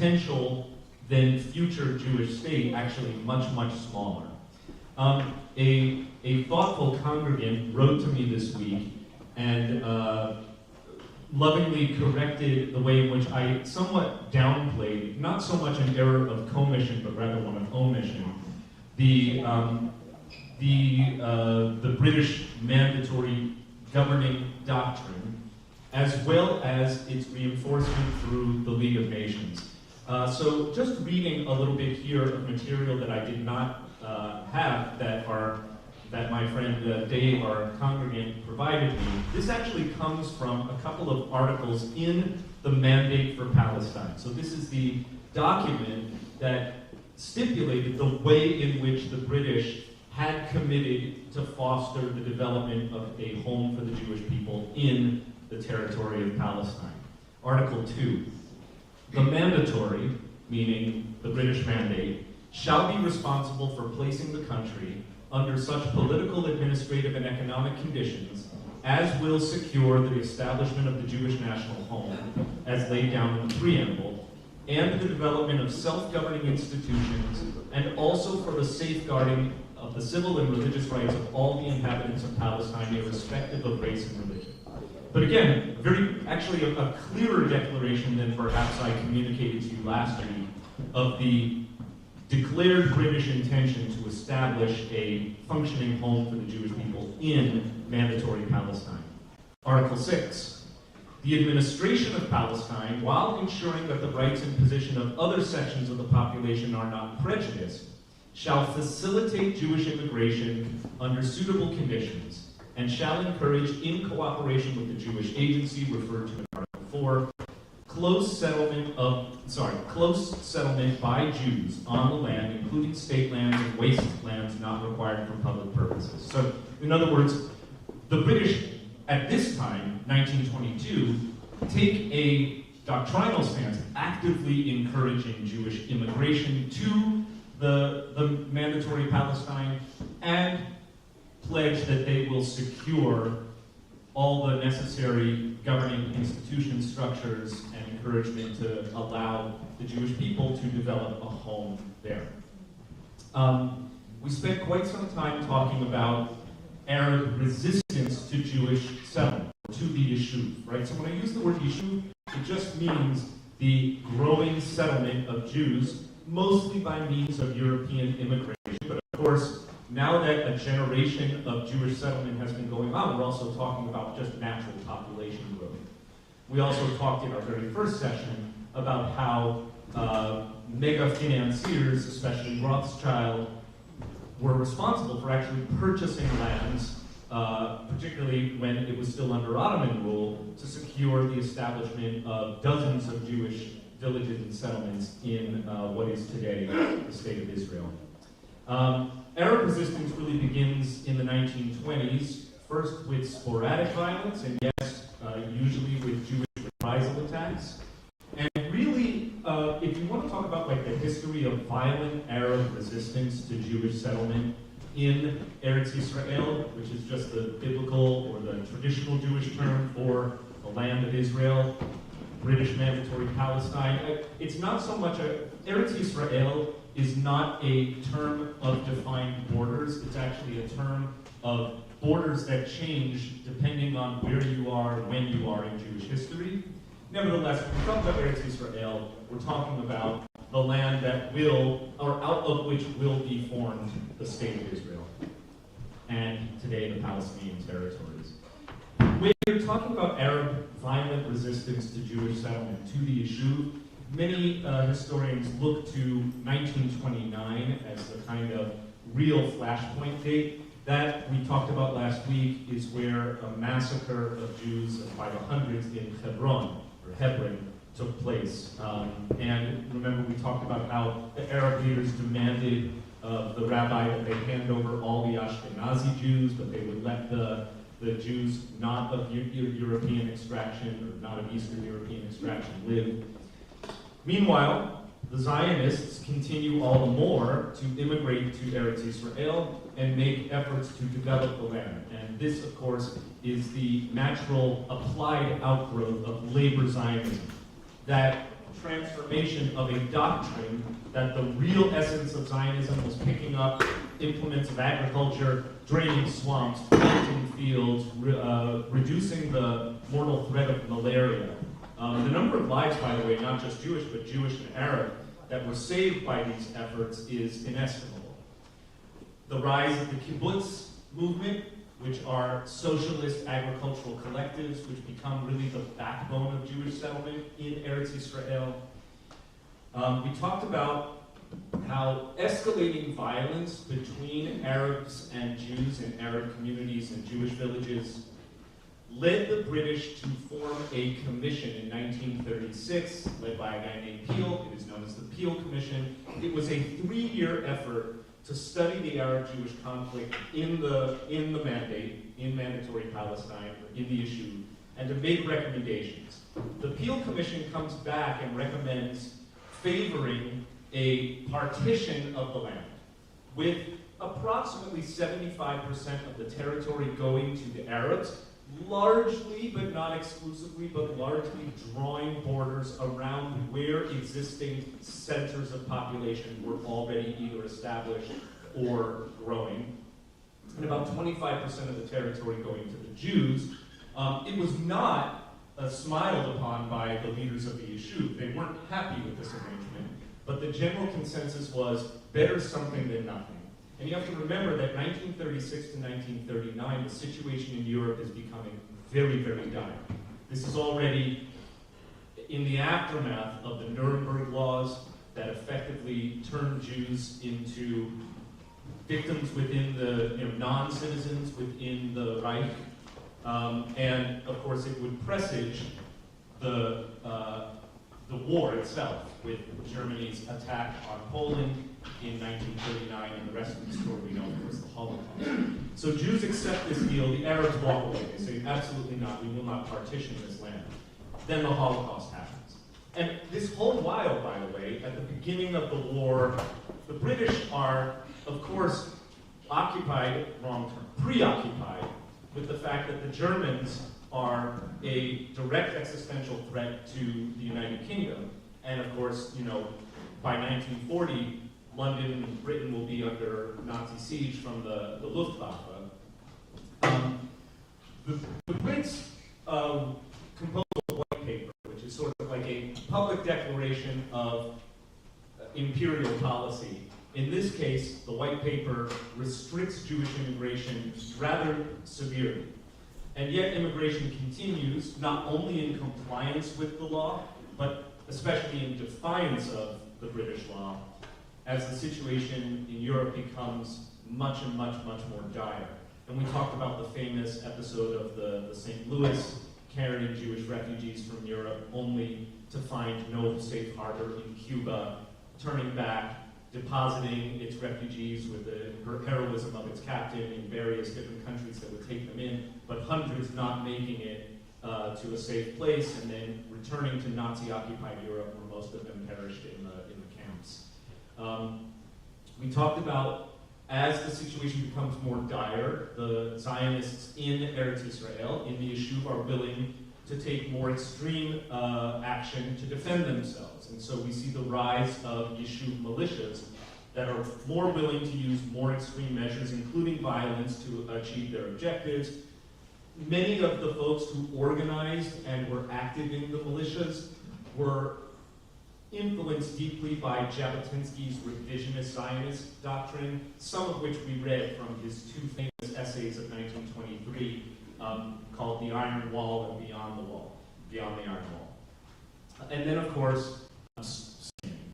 potential then future Jewish state actually much, much smaller. A thoughtful congregant wrote to me this week and lovingly corrected the way in which I somewhat downplayed, not so much an error of commission, but rather one of omission, the British mandatory governing doctrine, as well as its reinforcement through the League of Nations. So just reading a little bit here of material that I did not have that my friend Dave, our congregant, provided me. This actually comes from a couple of articles in the Mandate for Palestine. So this is the document that stipulated the way in which the British had committed to foster the development of a home for the Jewish people in the territory of Palestine. Article 2. The mandatory, meaning the British mandate, shall be responsible for placing the country under such political, administrative, and economic conditions as will secure the establishment of the Jewish national home, as laid down in the preamble, and the development of self-governing institutions, and also for the safeguarding of the civil and religious rights of all the inhabitants of Palestine, irrespective of race and religion. But again, actually a clearer declaration than perhaps I communicated to you last week of the declared British intention to establish a functioning home for the Jewish people in mandatory Palestine. Article 6. The administration of Palestine, while ensuring that the rights and position of other sections of the population are not prejudiced, shall facilitate Jewish immigration under suitable conditions, and shall encourage, in cooperation with the Jewish agency referred to in Article 4, close settlement by Jews on the land, including state lands and wastelands not required for public purposes. So, in other words, the British, at this time, 1922, take a doctrinal stance actively encouraging Jewish immigration to the mandatory Palestine and pledge that they will secure all the necessary governing institution structures and encouragement to allow the Jewish people to develop a home there. We spent quite some time talking about Arab resistance to Jewish settlement, to the Yishuv, right? So when I use the word Yishuv, it just means the growing settlement of Jews, mostly by means of European immigration. But of course, now that a generation of Jewish settlement has been going on, we're also talking about just natural population growth. We also talked in our very first session about how mega financiers, especially Rothschild, were responsible for actually purchasing lands, particularly when it was still under Ottoman rule, to secure the establishment of dozens of Jewish villages and settlements in what is today the state of Israel. Arab resistance really begins in the 1920s, first with sporadic violence, and yes, usually with Jewish reprisal attacks. And really, if you want to talk about like the history of violent Arab resistance to Jewish settlement in Eretz Yisrael, which is just the biblical or the traditional Jewish term for the land of Israel, British mandatory Palestine, it's not so much Eretz Yisrael is not a term of defined borders. It's actually a term of borders that change depending on where you are, when you are in Jewish history. Nevertheless, when we talk about Eretz Yisrael, we're talking about the land that will, or out of which will be formed the state of Israel, and today the Palestinian territories. When you're talking about Arab violent resistance to Jewish settlement, to the Yishuv, many historians look to 1929 as the kind of real flashpoint date. That we talked about last week is where a massacre of Jews by the hundreds in Hebron took place. And remember, we talked about how the Arab leaders demanded of the rabbi that they hand over all the Ashkenazi Jews, but they would let the Jews not of European extraction or not of Eastern European extraction live. Meanwhile, the Zionists continue all the more to immigrate to Eretz Yisrael and make efforts to develop the land. And this, of course, is the natural applied outgrowth of labor Zionism that transformation of a doctrine that the real essence of Zionism was picking up implements of agriculture, draining swamps, planting fields, reducing the mortal threat of malaria. The number of lives, by the way, not just Jewish, but Jewish and Arab, that were saved by these efforts is inestimable. The rise of the kibbutz movement, which are socialist agricultural collectives, which become really the backbone of Jewish settlement in Eretz Yisrael. We talked about how escalating violence between Arabs and Jews in Arab communities and Jewish villages led the British to form a commission in 1936, led by a guy named Peel. It is known as the Peel Commission. It was a 3-year effort to study the Arab-Jewish conflict in the mandate, in mandatory Palestine, in the issue, and to make recommendations. The Peel Commission comes back and recommends favoring a partition of the land, with approximately 75% of the territory going to the Arabs, largely, but not exclusively, but largely drawing borders around where existing centers of population were already either established or growing, and about 25% of the territory going to the Jews. It was not smiled upon by the leaders of the Yishuv. They weren't happy with this arrangement, but the general consensus was better something than nothing. And you have to remember that 1936 to 1939, the situation in Europe is becoming very, very dire. This is already in the aftermath of the Nuremberg laws that effectively turned Jews into victims within the, non-citizens within the Reich. And of course, it would presage the war itself, with Germany's attack on Poland in 1939, and the rest of the story we know, of course, the Holocaust. So Jews accept this deal, the Arabs walk away. They say, absolutely not, we will not partition this land. Then the Holocaust happens. And this whole while, by the way, at the beginning of the war, the British are, of course, occupied, wrong term, preoccupied with the fact that the Germans are a direct existential threat to the United Kingdom. And of course, by 1940, London and Britain will be under Nazi siege from the Luftwaffe. The Brits compose a white paper, which is sort of like a public declaration of imperial policy. In this case, the white paper restricts Jewish immigration rather severely. And yet immigration continues, not only in compliance with the law, but especially in defiance of the British law, as the situation in Europe becomes much and much, much more dire. And we talked about the famous episode of the St. Louis carrying Jewish refugees from Europe, only to find no safe harbor in Cuba, turning back, depositing its refugees with the heroism of its captain in various different countries that would take them in, but hundreds not making it to a safe place, and then returning to Nazi-occupied Europe, where most of them perished in the camps. We talked about, as the situation becomes more dire, the Zionists in Eretz Yisrael, in the Yishuv, are willing to take more extreme action to defend themselves. And so we see the rise of Yishuv militias that are more willing to use more extreme measures, including violence, to achieve their objectives. Many of the folks who organized and were active in the militias were influenced deeply by Jabotinsky's revisionist Zionist doctrine, some of which we read from his two famous essays of 1923, called The Iron Wall and Beyond the Iron Wall. And then, of course,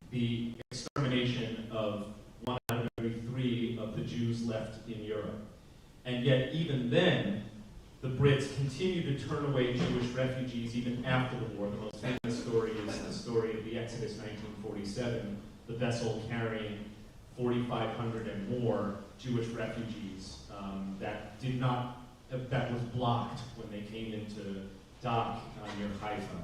the extermination of 1 out of every 3 of the Jews left in Europe. And yet, even then, the Brits continue to turn away Jewish refugees even after the war. The most famous story is the story of the Exodus 1947, the vessel carrying 4,500 and more Jewish refugees that was blocked when they came into dock near Haifa.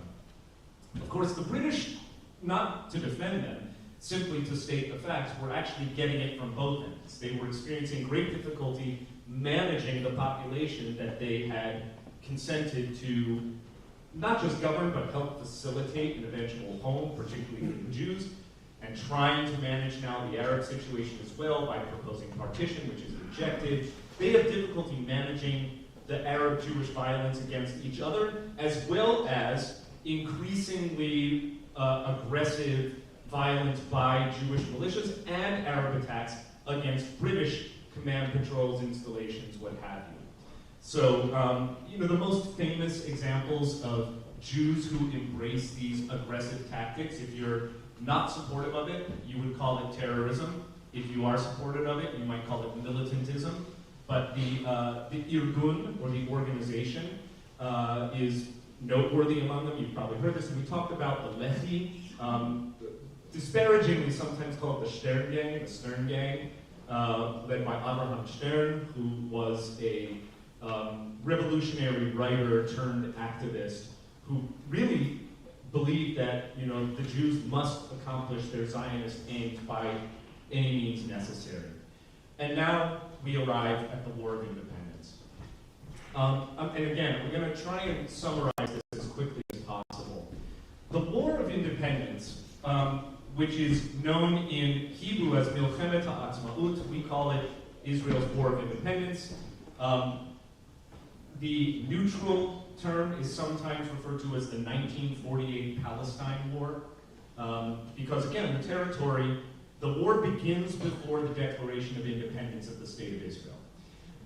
Of course, the British, not to defend them, simply to state the facts, were actually getting it from both ends. They were experiencing great difficulty managing the population that they had consented to not just govern, but help facilitate an eventual home, particularly for the Jews, and trying to manage now the Arab situation as well by proposing partition, which is rejected. They have difficulty managing the Arab-Jewish violence against each other, as well as increasingly aggressive violence by Jewish militias and Arab attacks against British command patrols, installations, what have you. So, the most famous examples of Jews who embrace these aggressive tactics, if you're not supportive of it, you would call it terrorism. If you are supportive of it, you might call it militantism. But the Irgun, or the organization, is noteworthy among them. You've probably heard this. And we talked about the Lehi, disparagingly sometimes called the Stern Gang, led by Abraham Stern, who was a revolutionary writer turned activist who really believed that the Jews must accomplish their Zionist aims by any means necessary. And now we arrive at the War of Independence. And again, we're going to try and summarize this as quickly as possible. The War of Independence, which is known in Hebrew as Milchemet HaAtzmaut, we call it Israel's War of Independence. The neutral term is sometimes referred to as the 1948 Palestine War, because again, the territory, the war begins before the Declaration of Independence of the State of Israel.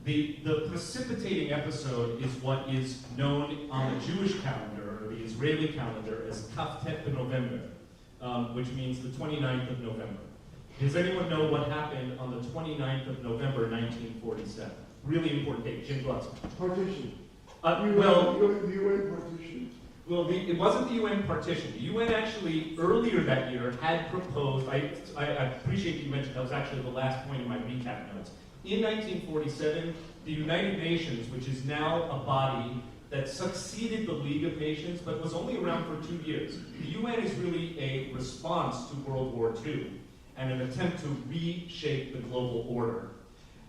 The precipitating episode is what is known on the Jewish calendar, or the Israeli calendar, as Kaftet B'November, which means the 29th of November. Does anyone know what happened on the 29th of November, 1947? Really important date. Jim Glucksman. Partition. The UN partition. Well, it wasn't the UN partition. The UN actually, earlier that year, had proposed, I appreciate you mentioned, that was actually the last point in my recap notes. In 1947, the United Nations, which is now a body that succeeded the League of Nations, but was only around for 2 years. The UN is really a response to World War II and an attempt to reshape the global order.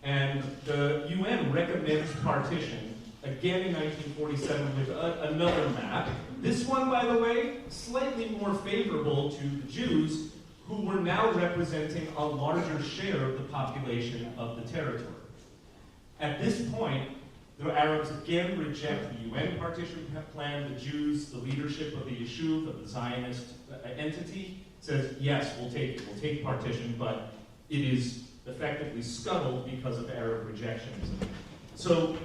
And the UN recommends partition, again in 1947 with another map. This one, by the way, slightly more favorable to the Jews, who were now representing a larger share of the population of the territory. At this point, the Arabs again reject the UN partition plan. The Jews, the leadership of the Yishuv, of the Zionist entity, says, yes, we'll take partition, but it is effectively scuttled because of Arab rejectionism. So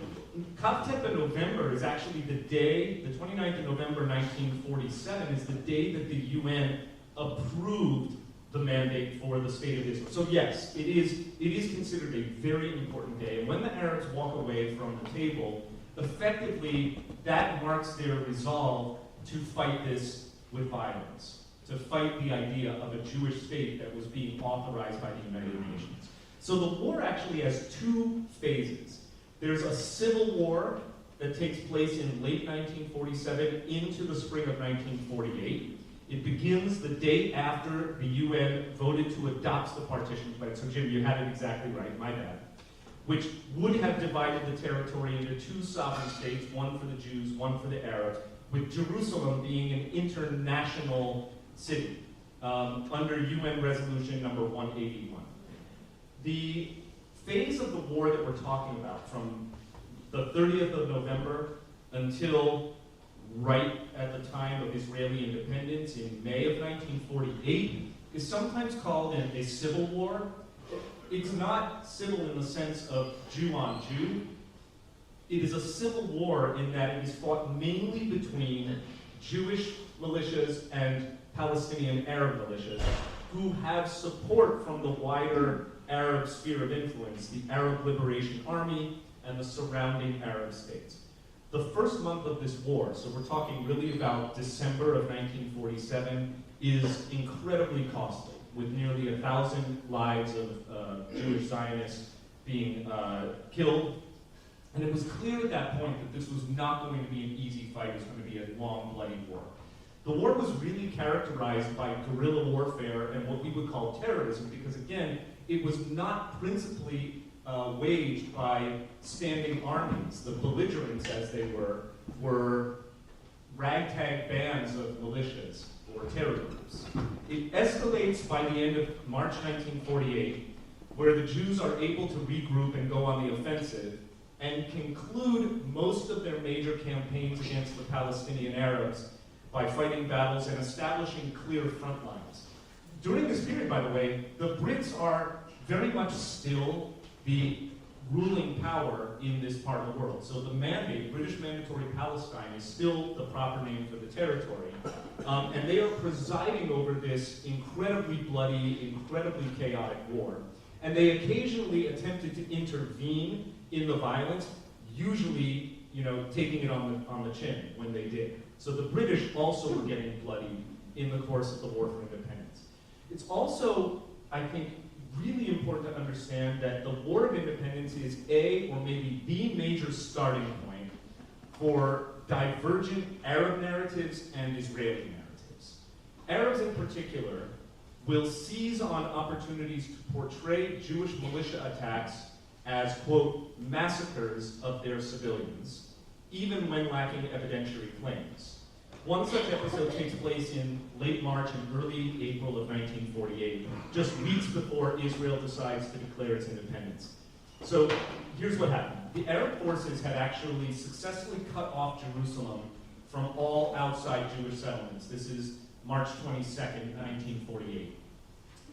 Kaftet B'November is actually the day, the 29th of November 1947 is the day that the UN approved the mandate for the State of Israel. So yes, it is considered a very important day. And when the Arabs walk away from the table, effectively that marks their resolve to fight this with violence, to fight the idea of a Jewish state that was being authorized by the United Nations. So the war actually has 2 phases. There's a civil war that takes place in late 1947 into the spring of 1948. It begins the day after the UN voted to adopt the partition plan. So Jim, you had it exactly right, my bad. Which would have divided the territory into 2 sovereign states, one for the Jews, one for the Arabs, with Jerusalem being an international city under UN Resolution number 181. The phase of the war that we're talking about from the 30th of November until right at the time of Israeli independence in May of 1948 is sometimes called a civil war. It's not civil in the sense of Jew on Jew. It is a civil war in that it is fought mainly between Jewish militias and Palestinian Arab militias who have support from the wider Arab sphere of influence, the Arab Liberation Army and the surrounding Arab states. The first month of this war, so we're talking really about December of 1947, is incredibly costly, with nearly 1,000 lives of Jewish Zionists being killed. And it was clear at that point that this was not going to be an easy fight, it was going to be a long, bloody war. The war was really characterized by guerrilla warfare and what we would call terrorism, because again, it was not principally waged by standing armies. The belligerents, as they were ragtag bands of militias or terror groups. It escalates by the end of March 1948, where the Jews are able to regroup and go on the offensive and conclude most of their major campaigns against the Palestinian Arabs by fighting battles and establishing clear front lines. During this period, by the way, the Brits are very much still the ruling power in this part of the world. So the mandate, British Mandatory Palestine, is still the proper name for the territory. And they are presiding over this incredibly bloody, incredibly chaotic war. And they occasionally attempted to intervene in the violence, usually, taking it on the chin when they did. So the British also were getting bloody in the course of the War for Independence. It's also, I think, really important to understand that the War of Independence is or maybe the major starting point for divergent Arab narratives and Israeli narratives. Arabs in particular will seize on opportunities to portray Jewish militia attacks as, quote, massacres of their civilians, even when lacking evidentiary claims. One such episode takes place in late March and early April of 1948, just weeks before Israel decides to declare its independence. So here's what happened. The Arab forces had actually successfully cut off Jerusalem from all outside Jewish settlements. This is March 22nd, 1948.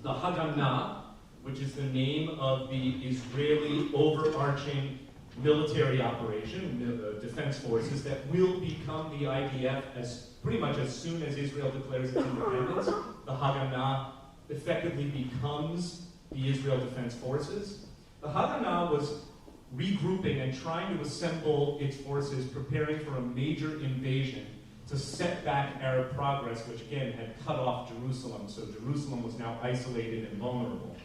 The Haganah, which is the name of the Israeli overarching military operation, the defense forces, that will become the IDF pretty much as soon as Israel declares its independence. The Haganah effectively becomes the Israel Defense Forces. The Haganah was regrouping and trying to assemble its forces, preparing for a major invasion to set back Arab progress, which again had cut off Jerusalem, so Jerusalem was now isolated and vulnerable.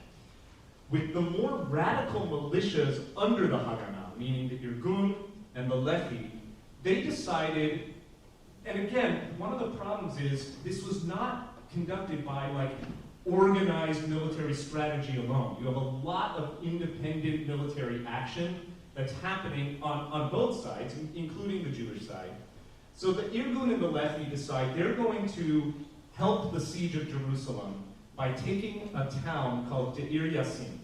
With the more radical militias under the Haganah, meaning the Irgun and the Lehi, they decided, and again, one of the problems is this was not conducted by organized military strategy alone. You have a lot of independent military action that's happening on both sides, including the Jewish side. So the Irgun and the Lehi decide they're going to help the siege of Jerusalem by taking a town called Deir Yassin,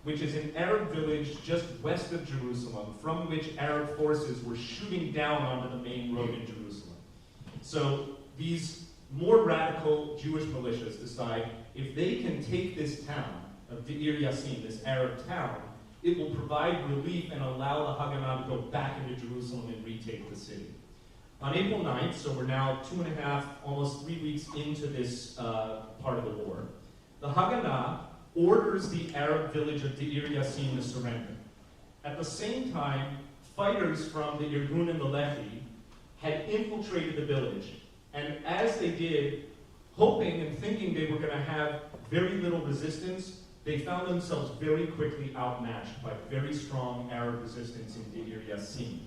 which is an Arab village just west of Jerusalem, from which Arab forces were shooting down onto the main road in Jerusalem. So these more radical Jewish militias decide if they can take this town of Deir Yassin, this Arab town, it will provide relief and allow the Haganah to go back into Jerusalem and retake the city. On April 9th, so we're now 2.5, almost 3 weeks into this part of the war, the Haganah orders the Arab village of Deir Yassin to surrender. At the same time, fighters from the Irgun and the Lehi had infiltrated the village, and as they did, hoping and thinking they were going to have very little resistance, they found themselves very quickly outmatched by very strong Arab resistance in Deir Yassin.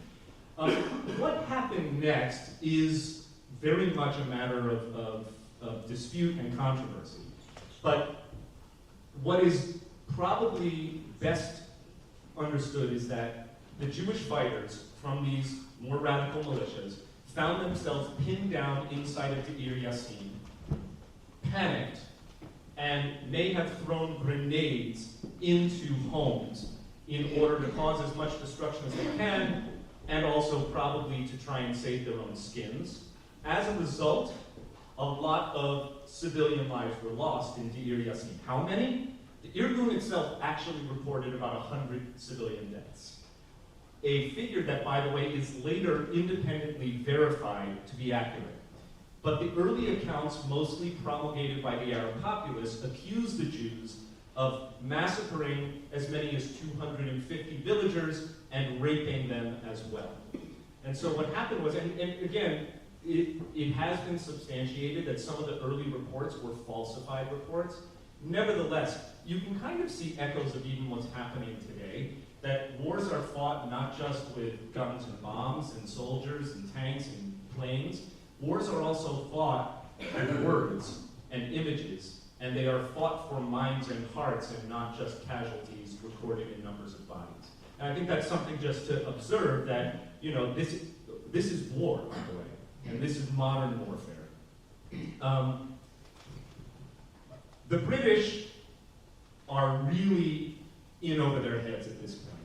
What happened next is very much a matter of dispute and controversy. But what is probably best understood is that the Jewish fighters from these more radical militias found themselves pinned down inside of Deir Yassin, panicked, and may have thrown grenades into homes in order to cause as much destruction as they can, and also probably to try and save their own skins. As a result, a lot of civilian lives were lost in Deir Yassin. How many? The Irgun itself actually reported about 100 civilian deaths. A figure that, by the way, is later independently verified to be accurate. But the early accounts, mostly promulgated by the Arab populace, accuse the Jews of massacring as many as 250 villagers and raping them as well. And so what happened was, and again, it has been substantiated that some of the early reports were falsified reports. Nevertheless, you can kind of see echoes of even what's happening today, that wars are fought not just with guns and bombs and soldiers and tanks and planes. Wars are also fought with words and images, and they are fought for minds and hearts and not just casualties recorded in numbers of bodies. And I think that's something just to observe that, this is war, by the way. And this is modern warfare. The British are really in over their heads at this point.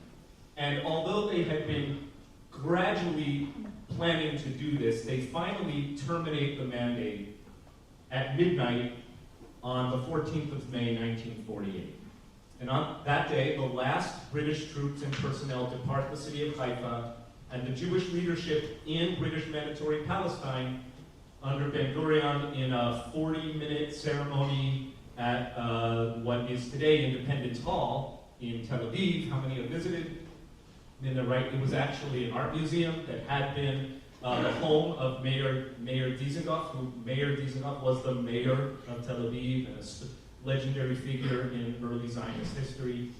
And although they had been gradually planning to do this, they finally terminate the mandate at midnight on the 14th of May, 1948. And on that day, the last British troops and personnel depart the city of Haifa, and the Jewish leadership in British Mandatory Palestine, under Ben Gurion, in a 40-minute ceremony at what is today Independence Hall in Tel Aviv. How many have visited? In the right, it was actually an art museum that had been the home of Mayor Dizengoff, Mayor Dizengoff was the mayor of Tel Aviv and a legendary figure in early Zionist history.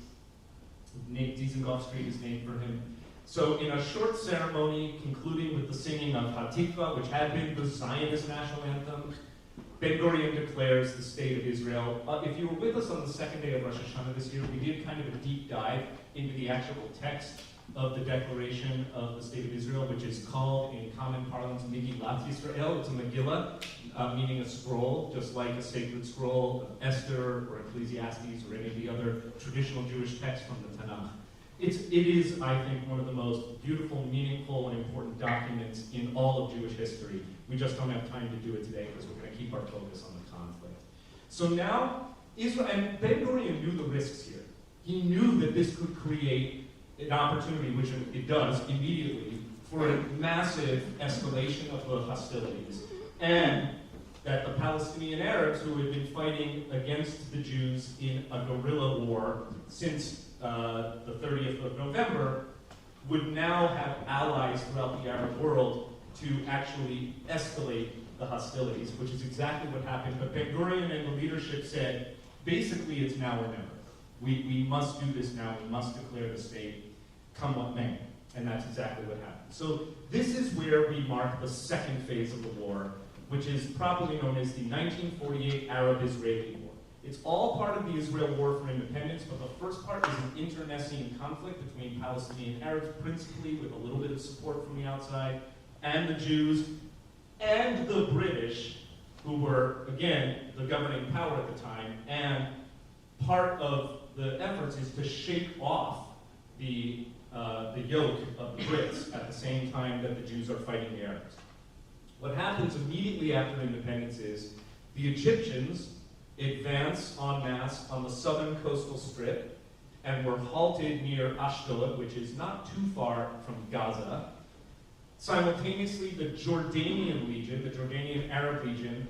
Dizengoff Street is named for him. So in a short ceremony concluding with the singing of Hatikva, which had been the Zionist national anthem, Ben Gurion declares the state of Israel. If you were with us on the second day of Rosh Hashanah this year, we did kind of a deep dive into the actual text of the Declaration of the State of Israel, which is called in common parlance Megillat Yisrael. It's a Megillah, meaning a scroll, just like a sacred scroll of Esther or Ecclesiastes or any of the other traditional Jewish texts from the Tanakh. It is, I think, one of the most beautiful, meaningful, and important documents in all of Jewish history. We just don't have time to do it today because we're going to keep our focus on the conflict. So now, Israel, and Ben Gurion knew the risks here. He knew that this could create an opportunity, which it does immediately, for a massive escalation of the hostilities, and that the Palestinian Arabs, who had been fighting against the Jews in a guerrilla war since the 30th of November, would now have allies throughout the Arab world to actually escalate the hostilities, which is exactly what happened. But Ben Gurion and the leadership said, basically it's now or never. We must do this now. We must declare the state, come what may. And that's exactly what happened. So this is where we mark the second phase of the war, which is probably known as the 1948 Arab-Israeli War. It's all part of the Israel War for Independence, but the first part is an internecine conflict between Palestinian Arabs, principally with a little bit of support from the outside, and the Jews, and the British, who were, again, the governing power at the time, and part of the efforts is to shake off the yoke of the Brits at the same time that the Jews are fighting the Arabs. What happens immediately after independence is the Egyptians advance en masse on the southern coastal strip and were halted near Ashdod, which is not too far from Gaza. Simultaneously, the Jordanian Legion, the Jordanian Arab Legion,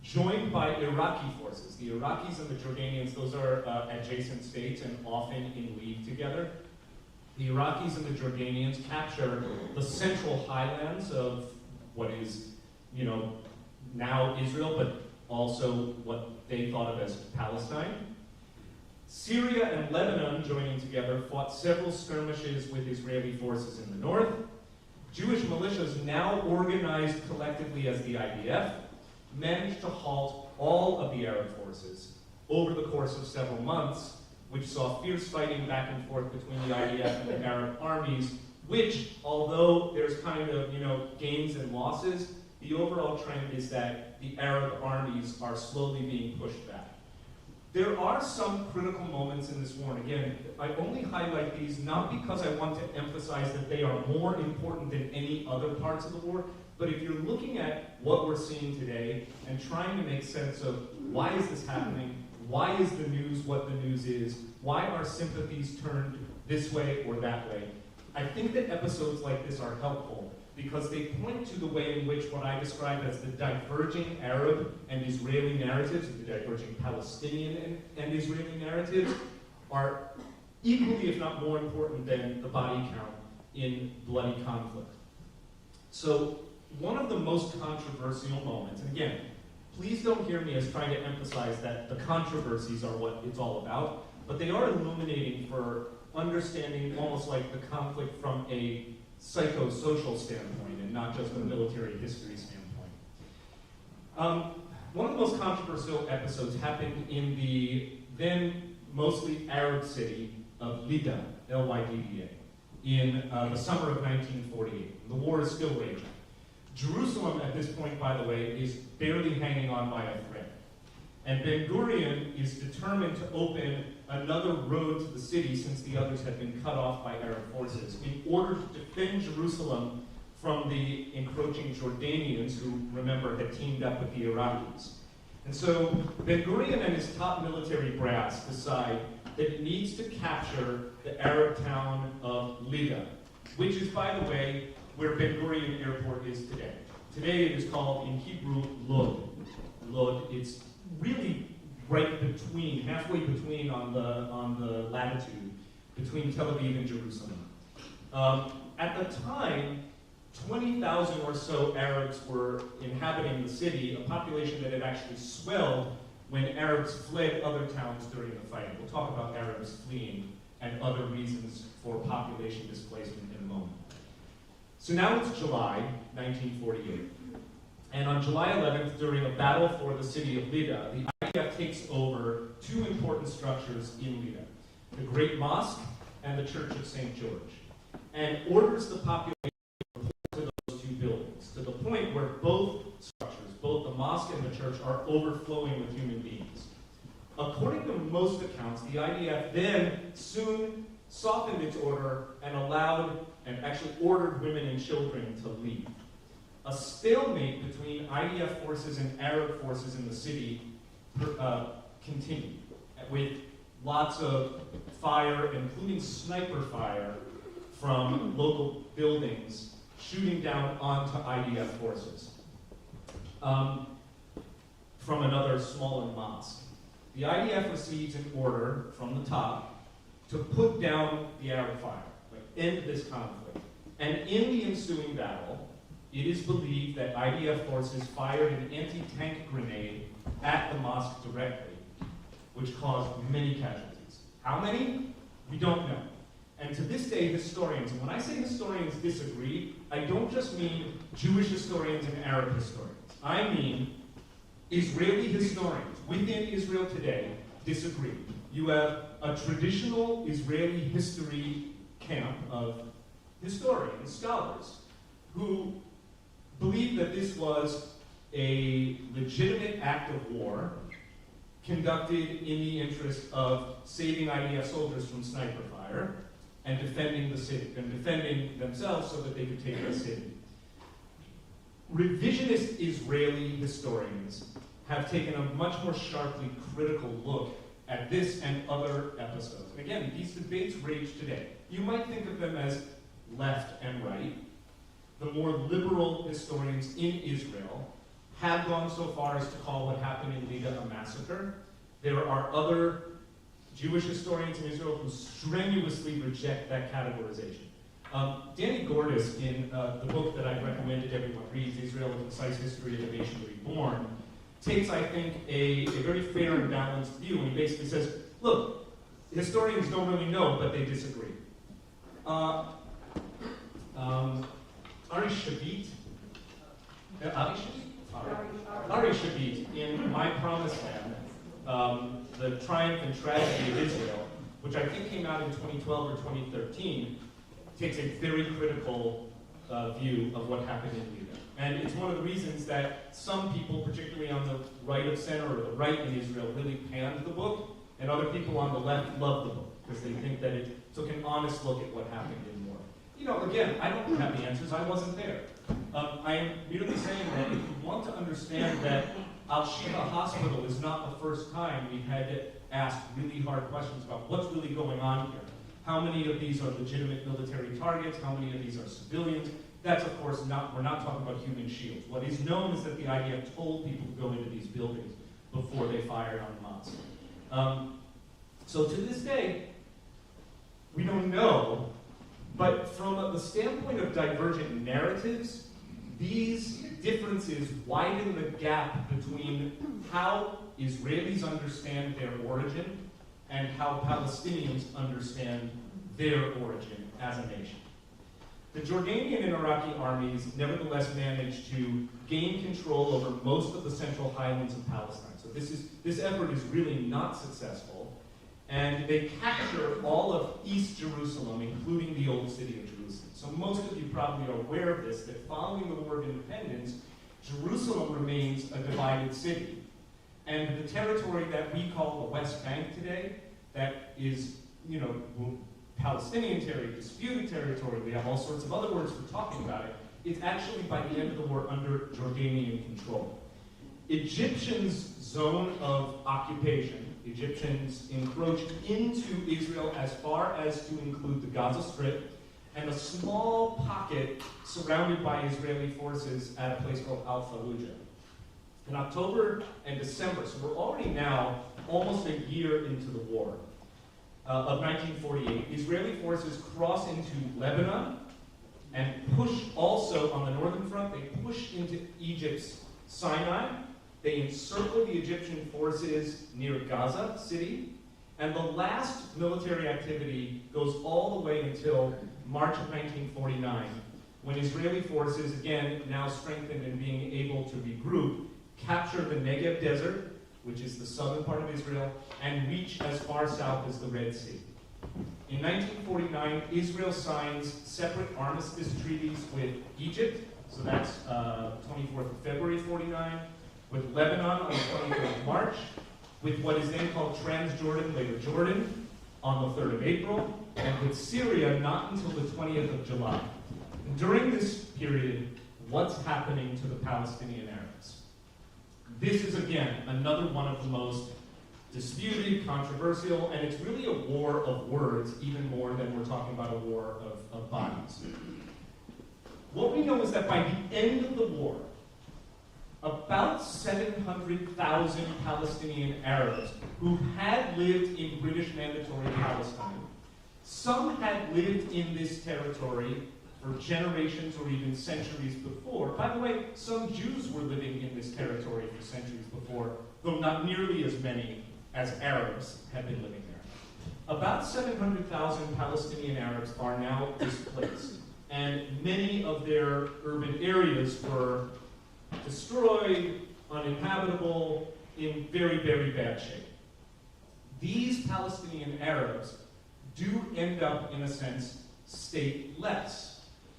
joined by Iraqi forces. The Iraqis and the Jordanians, those are adjacent states and often in league together. The Iraqis and the Jordanians capture the central highlands of what is, now Israel, but also what they thought of as Palestine. Syria and Lebanon, joining together, fought several skirmishes with Israeli forces in the north. Jewish militias, now organized collectively as the IDF, managed to halt all of the Arab forces over the course of several months, which saw fierce fighting back and forth between the IDF and the Arab armies, which, although there's kind of, gains and losses, the overall trend is that the Arab armies are slowly being pushed back. There are some critical moments in this war, and again, I only highlight these not because I want to emphasize that they are more important than any other parts of the war, but if you're looking at what we're seeing today and trying to make sense of why is this happening, why is the news what the news is, why are sympathies turned this way or that way, I think that episodes like this are helpful because they point to the way in which what I describe as the diverging Arab and Israeli narratives, the diverging Palestinian and Israeli narratives, are equally, if not more important than the body count in bloody conflict. So one of the most controversial moments, and again, please don't hear me as trying to emphasize that the controversies are what it's all about, but they are illuminating for understanding almost like the conflict from a psychosocial standpoint and not just a military history standpoint. One of the most controversial episodes happened in the then mostly Arab city of Lydda, L-Y-D-D-A, in the summer of 1948. The war is still raging. Jerusalem at this point, by the way, is barely hanging on by a thread. And Ben-Gurion is determined to open another road to the city, since the others had been cut off by Arab forces, in order to defend Jerusalem from the encroaching Jordanians, who, remember, had teamed up with the Iraqis. And so Ben-Gurion and his top military brass decide that it needs to capture the Arab town of Lida, which is, by the way, where Ben-Gurion Airport is today. Today it is called, in Hebrew, Lod. Lod, it's really right between, halfway between on the latitude, between Tel Aviv and Jerusalem. At the time, 20,000 or so Arabs were inhabiting the city, a population that had actually swelled when Arabs fled other towns during the fight. We'll talk about Arabs fleeing and other reasons for population displacement in a moment. So now it's July 1948. And on July 11th, during a battle for the city of Lida, the IDF takes over two important structures in Lida, the Great Mosque and the Church of St. George, and orders the population to those two buildings, to the point where both structures, both the mosque and the church, are overflowing with human beings. According to most accounts, the IDF then soon softened its order and allowed and actually ordered women and children to leave. A stalemate between IDF forces and Arab forces in the city continued, with lots of fire, including sniper fire, from local buildings shooting down onto IDF forces from another smaller mosque. The IDF receives an order from the top to put down the Arab fire, like end this conflict. And in the ensuing battle, it is believed that IDF forces fired an anti-tank grenade at the mosque directly, which caused many casualties. How many? We don't know. And to this day, historians, and when I say historians disagree, I don't just mean Jewish historians and Arab historians. I mean Israeli historians within Israel today disagree. You have a traditional Israeli history camp of historians, scholars, who believe that this was a legitimate act of war conducted in the interest of saving IDF soldiers from sniper fire and defending the city, and defending themselves so that they could take the city. Revisionist Israeli historians have taken a much more sharply critical look at this and other episodes. And again, these debates rage today. You might think of them as left and right. The more liberal historians in Israel have gone so far as to call what happened in Lida a massacre. There are other Jewish historians in Israel who strenuously reject that categorization. Danny Gordis, in the book that I've recommended everyone reads, Israel: A Concise History of the Nation Reborn, takes, I think, a very fair and balanced view, and he basically says, look, historians don't really know, but they disagree. Ari Shabit, Ari Shabit, in My Promised Land, The Triumph and Tragedy of Israel, which I think came out in 2012 or 2013, takes a very critical view of what happened in Lida. And it's one of the reasons that some people, particularly on the right of center or the right in Israel, really panned the book, and other people on the left love the book, because they think that it took an honest look at what happened in war. You know, again, I don't have the answers, I wasn't there. I am merely saying that if you want to understand that Al-Shifa Hospital is not the first time we've had to ask really hard questions about what's really going on here. How many of these are legitimate military targets? How many of these are civilians? That's, of course, we're not talking about human shields. What is known is that the IDF told people to go into these buildings before they fired on the mosque. So to this day, we don't know, but from the standpoint of divergent narratives, these differences widen the gap between how Israelis understand their origin and how Palestinians understand their origin as a nation. The Jordanian and Iraqi armies nevertheless managed to gain control over most of the central highlands of Palestine. So this effort is really not successful. And they capture all of East Jerusalem, including the old city of Jerusalem. So most of you probably are aware of this, that following the War of Independence, Jerusalem remains a divided city. And the territory that we call the West Bank today, that is, Palestinian territory, disputed territory, we have all sorts of other words for talking about it, it's actually by the end of the war under Jordanian control. Egyptians' zone of occupation, Egyptians encroached into Israel as far as to include the Gaza Strip and a small pocket surrounded by Israeli forces at a place called Al-Fallujah. In October and December, so we're already now almost a year into the war of 1948, Israeli forces cross into Lebanon and push also on the northern front, they push into Egypt's Sinai. They encircle the Egyptian forces near Gaza City, and the last military activity goes all the way until March of 1949, when Israeli forces, again, now strengthened and being able to regroup, capture the Negev Desert, which is the southern part of Israel, and reach as far south as the Red Sea. In 1949, Israel signs separate armistice treaties with Egypt, so that's 24th of February 49, with Lebanon on the 23rd of March, with what is then called Transjordan, later Jordan, on the 3rd of April, and with Syria not until the 20th of July. And during this period, what's happening to the Palestinian Arabs? This is, again, another one of the most disputed, controversial, and it's really a war of words, even more than we're talking about a war of bodies. What we know is that by the end of the war, about 700,000 Palestinian Arabs who had lived in British Mandatory Palestine, some had lived in this territory for generations or even centuries before. By the way, some Jews were living in this territory for centuries before, though not nearly as many as Arabs had been living there. About 700,000 Palestinian Arabs are now displaced, and many of their urban areas were destroyed, uninhabitable, in very, very bad shape. These Palestinian Arabs do end up, in a sense, stateless,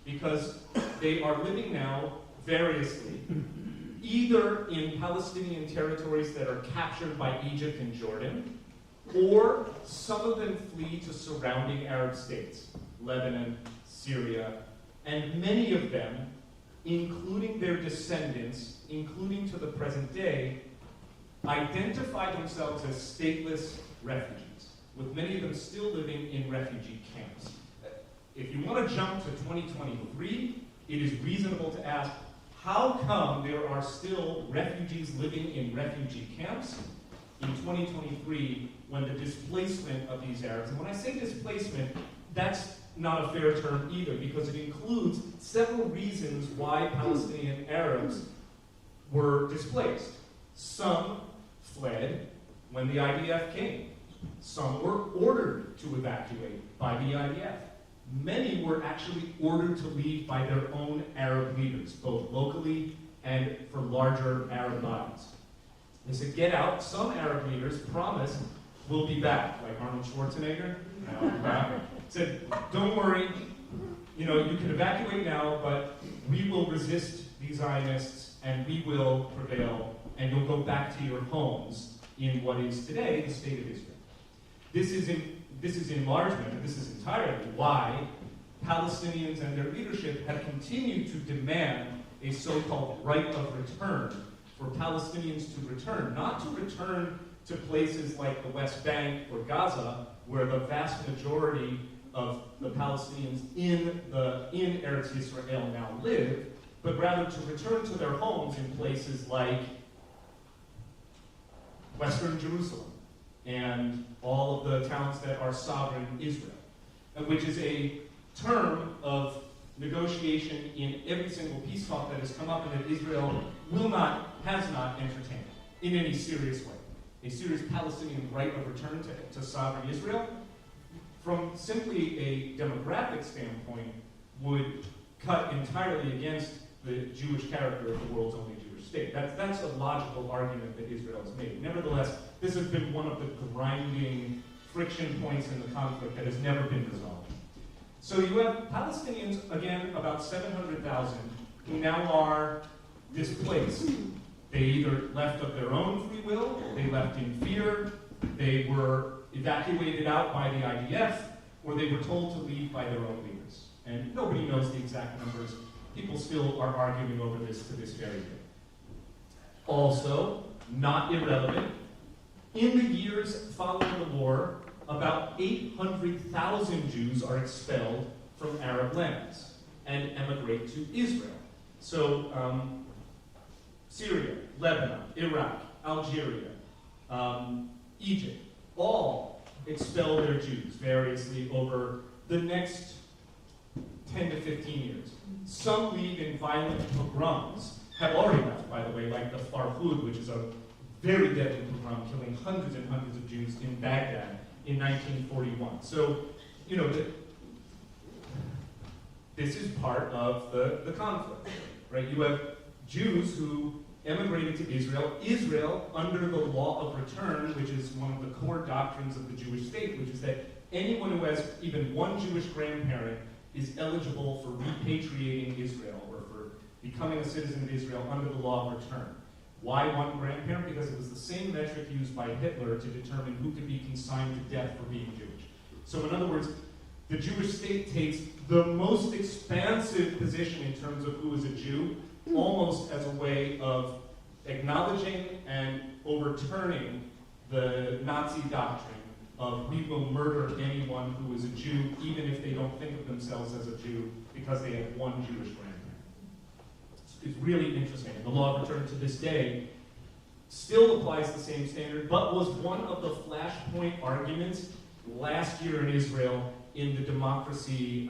because they are living now variously, either in Palestinian territories that are captured by Egypt and Jordan, or some of them flee to surrounding Arab states, Lebanon, Syria, and many of them, including their descendants, including to the present day, identify themselves as stateless refugees, with many of them still living in refugee camps. If you want to jump to 2023, it is reasonable to ask, how come there are still refugees living in refugee camps in 2023 when the displacement of these Arabs, and when I say displacement, that's not a fair term either, because it includes several reasons why Palestinian Arabs were displaced. Some fled when the IDF came. Some were ordered to evacuate by the IDF. Many were actually ordered to leave by their own Arab leaders, both locally and for larger Arab bodies. They said, get out. Some Arab leaders promised, we'll be back, like Arnold Schwarzenegger. Said, don't worry, you can evacuate now, but we will resist these Zionists and we will prevail, and you'll go back to your homes in what is today the state of Israel. This is in large measure, this is entirely why Palestinians and their leadership have continued to demand a so-called right of return for Palestinians to return, not to return to places like the West Bank or Gaza, where the vast majority of the Palestinians in Eretz Yisrael now live, but rather to return to their homes in places like Western Jerusalem and all of the towns that are sovereign Israel, which is a term of negotiation in every single peace talk that has come up and that Israel has not entertained in any serious way. A serious Palestinian right of return to sovereign Israel, from simply a demographic standpoint, would cut entirely against the Jewish character of the world's only Jewish state. That's a logical argument that Israel has made. Nevertheless, this has been one of the grinding friction points in the conflict that has never been resolved. So you have Palestinians, again, about 700,000, who now are displaced. They either left of their own free will, they left in fear, they were evacuated out by the IDF, or they were told to leave by their own leaders. And nobody knows the exact numbers. People still are arguing over this to this very day. Also, not irrelevant, in the years following the war, about 800,000 Jews are expelled from Arab lands and emigrate to Israel. So, Syria, Lebanon, Iraq, Algeria, Egypt, all expel their Jews variously over the next 10 to 15 years. Some leave in violent pogroms, have already left, by the way, like the Farhud, which is a very deadly pogrom, killing hundreds and hundreds of Jews in Baghdad in 1941. So, you know, this is part of the conflict, right? You have Jews who emigrated to Israel. Israel, under the law of return, which is one of the core doctrines of the Jewish state, which is that anyone who has even one Jewish grandparent is eligible for repatriating Israel or for becoming a citizen of Israel under the law of return. Why one grandparent? Because it was the same metric used by Hitler to determine who could be consigned to death for being Jewish. So in other words, the Jewish state takes the most expansive position in terms of who is a Jew, almost as a way of acknowledging and overturning the Nazi doctrine of we will murder anyone who is a Jew, even if they don't think of themselves as a Jew, because they have one Jewish grandparent. It's really interesting. The law of return to this day still applies the same standard, but was one of the flashpoint arguments last year in Israel in the democracy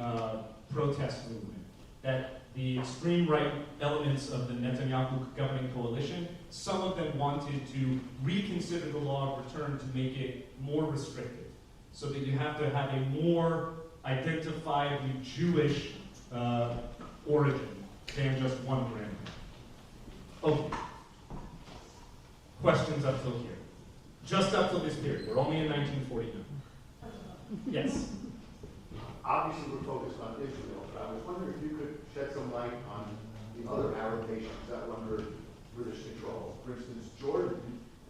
protest movement. That the extreme right elements of the Netanyahu governing coalition, some of them wanted to reconsider the law of return to make it more restrictive, so that you have to have a more identifiably Jewish origin than just one grandparent. Okay. Questions up till here? Just up till this period. We're only in 1949. Yes? Obviously, we're focused on Israel, but I was wondering if you could shed some light on the other Arab nations that were under British control. For instance, Jordan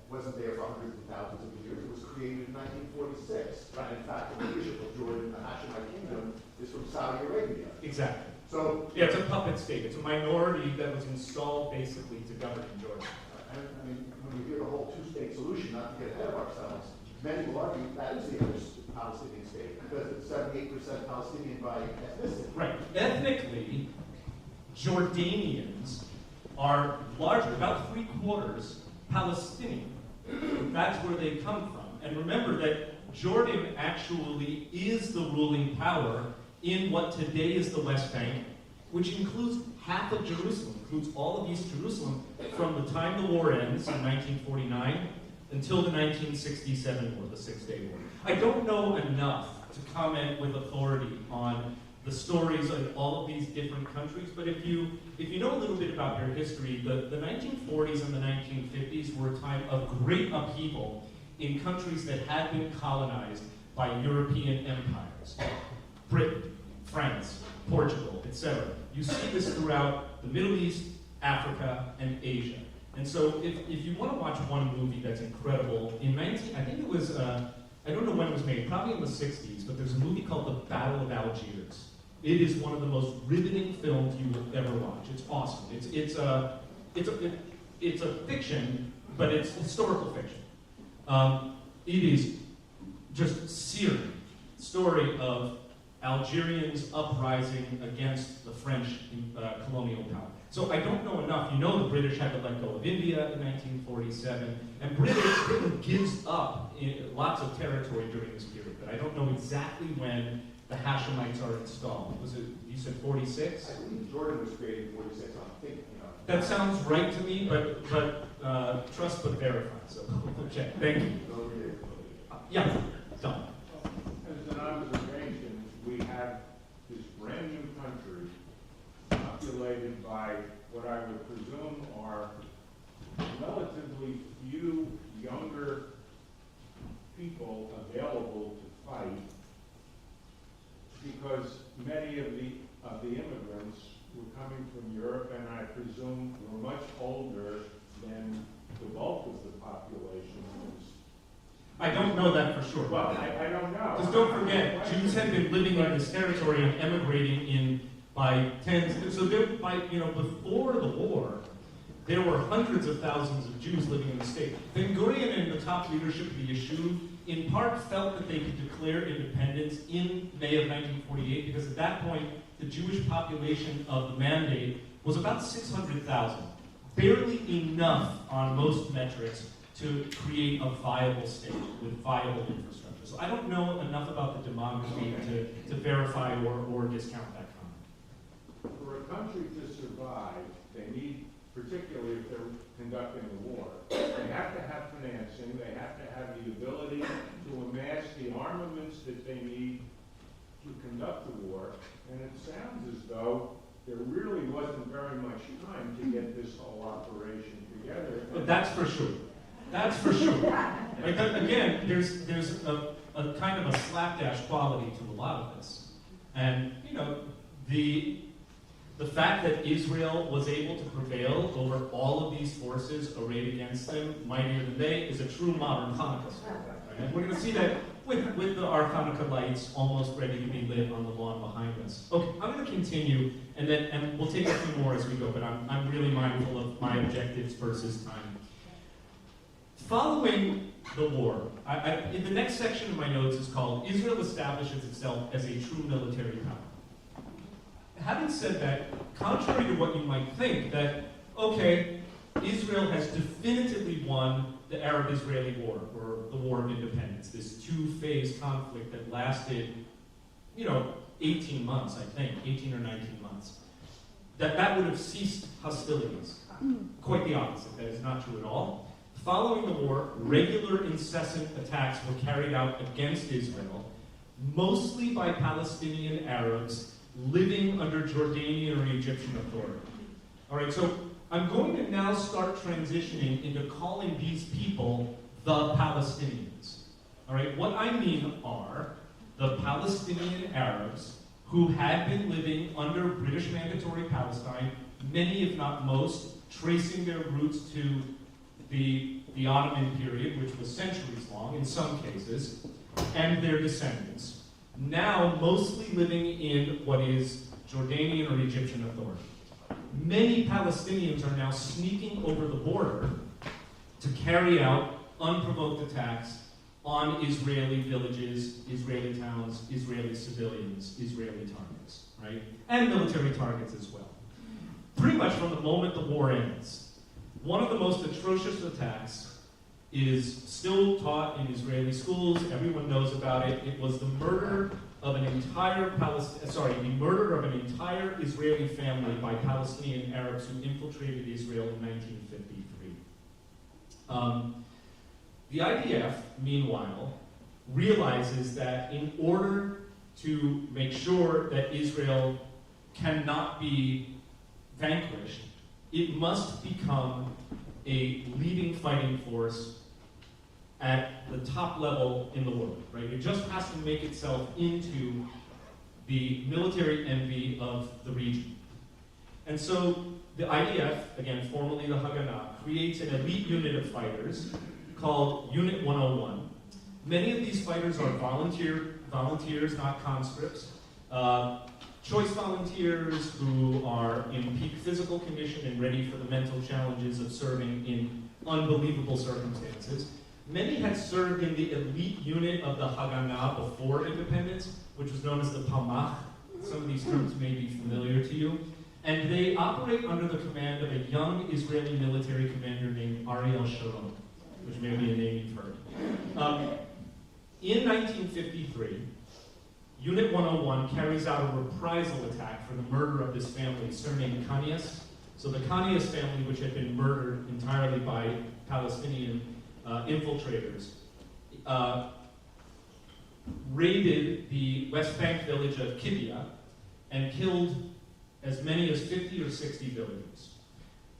wasn't there for hundreds of thousands of years. It was created in 1946. Right. In fact, the leadership of Jordan, the Hashemite kingdom, is from Saudi Arabia. Exactly. So, yeah, it's a puppet state. It's a minority that was installed basically to govern in Jordan. I mean, when we hear the whole two-state solution, not to get ahead of ourselves, many will argue that is the other Palestinian state, because it's 78% Palestinian by ethnicity. Right. Ethnically, Jordanians are largely, about 3/4 Palestinian. That's where they come from. And remember that Jordan actually is the ruling power in what today is the West Bank, which includes half of Jerusalem, includes all of East Jerusalem, from the time the war ends in 1949 until the 1967 war, the Six-Day War. I don't know enough to comment with authority on the stories of all of these different countries, but if you know a little bit about their history, the 1940s and the 1950s were a time of great upheaval in countries that had been colonized by European empires. Britain, France, Portugal, etc. You see this throughout the Middle East, Africa, and Asia. And so if you want to watch one movie that's incredible, I think it was, I don't know when it was made, probably in the 60s, but there's a movie called The Battle of Algiers. It is one of the most riveting films you will ever watch. It's awesome. It's a fiction, but it's historical fiction. It is just searing story of Algerians uprising against the French colonial power. So I don't know enough. You know the British had to let go of India in 1947, and Britain gives up lots of territory during this period, but I don't know exactly when the Hashemites are installed. Was it, you said 46? I believe Jordan was created in 46, I think, That sounds right to me, but trust but verify, so we'll check. Thank you. Yeah, Don. As an observation, we have this brand new country populated by what I would presume are relatively few younger people available able to fight because many of the immigrants were coming from Europe, and I presume were much older than the bulk of the population was. I don't know that for sure. Well, I don't know. Because don't forget, Jews had been living in this territory and emigrating in by tens. So there, before the war, there were hundreds of thousands of Jews living in the state. Ben Gurion and the top leadership of the Yishuv, in part, felt that they could declare independence in May of 1948 because at that point, the Jewish population of the Mandate was about 600,000. Barely enough on most metrics to create a viable state with viable infrastructure. So I don't know enough about the demography to verify or discount that comment. For a country to survive, they need, particularly if they're conducting a war, they have to have financing, they have to have the ability to amass the armaments that they need to conduct the war, and it sounds as though there really wasn't very much time to get this whole operation together. But that's for sure. That's for sure. Like, again, there's a kind of a slapdash quality to a lot of this. And, the fact that Israel was able to prevail over all of these forces arrayed against them, mightier than they, is a true modern Hanukkah story. Right? And we're going to see that with our Hanukkah lights almost ready to be lit on the lawn behind us. Okay, I'm going to continue, and we'll take a few more as we go, but I'm really mindful of my objectives versus time. Following the war, in the next section of my notes is called Israel Establishes Itself as a True Military Power. Having said that, contrary to what you might think, that, okay, Israel has definitively won the Arab-Israeli War, or the War of Independence, this two-phase conflict that lasted, 18 months, I think, 18 or 19 months. That would have ceased hostilities. Quite the opposite. That is not true at all. Following the war, regular incessant attacks were carried out against Israel, mostly by Palestinian Arabs living under Jordanian or Egyptian authority. All right, so I'm going to now start transitioning into calling these people the Palestinians. All right, what I mean are the Palestinian Arabs who had been living under British Mandatory Palestine, many if not most, tracing their roots to the Ottoman period, which was centuries long in some cases, and their descendants, now mostly living in what is Jordanian or Egyptian authority. Many Palestinians are now sneaking over the border to carry out unprovoked attacks on Israeli villages, Israeli towns, Israeli civilians, Israeli targets, right? And military targets as well. Pretty much from the moment the war ends, one of the most atrocious attacks is still taught in Israeli schools. Everyone knows about it. It was the murder of an entire Israeli family by Palestinian Arabs who infiltrated Israel in 1953. The IDF, meanwhile, realizes that in order to make sure that Israel cannot be vanquished, it must become a leading fighting force at the top level in the world, right? It just has to make itself into the military envy of the region. And so the IDF, again, formerly the Haganah, creates an elite unit of fighters called Unit 101. Many of these fighters are volunteers, not conscripts. Choice volunteers who are in peak physical condition and ready for the mental challenges of serving in unbelievable circumstances. Many had served in the elite unit of the Haganah before independence, which was known as the Palmach. Some of these terms may be familiar to you. And they operate under the command of a young Israeli military commander named Ariel Sharon, which may be a name you've heard. In 1953, Unit 101 carries out a reprisal attack for the murder of this family, surnamed Kanias. So the Kanias family, which had been murdered entirely by Palestinian infiltrators, raided the West Bank village of Kibbutz and killed as many as 50 or 60 villagers.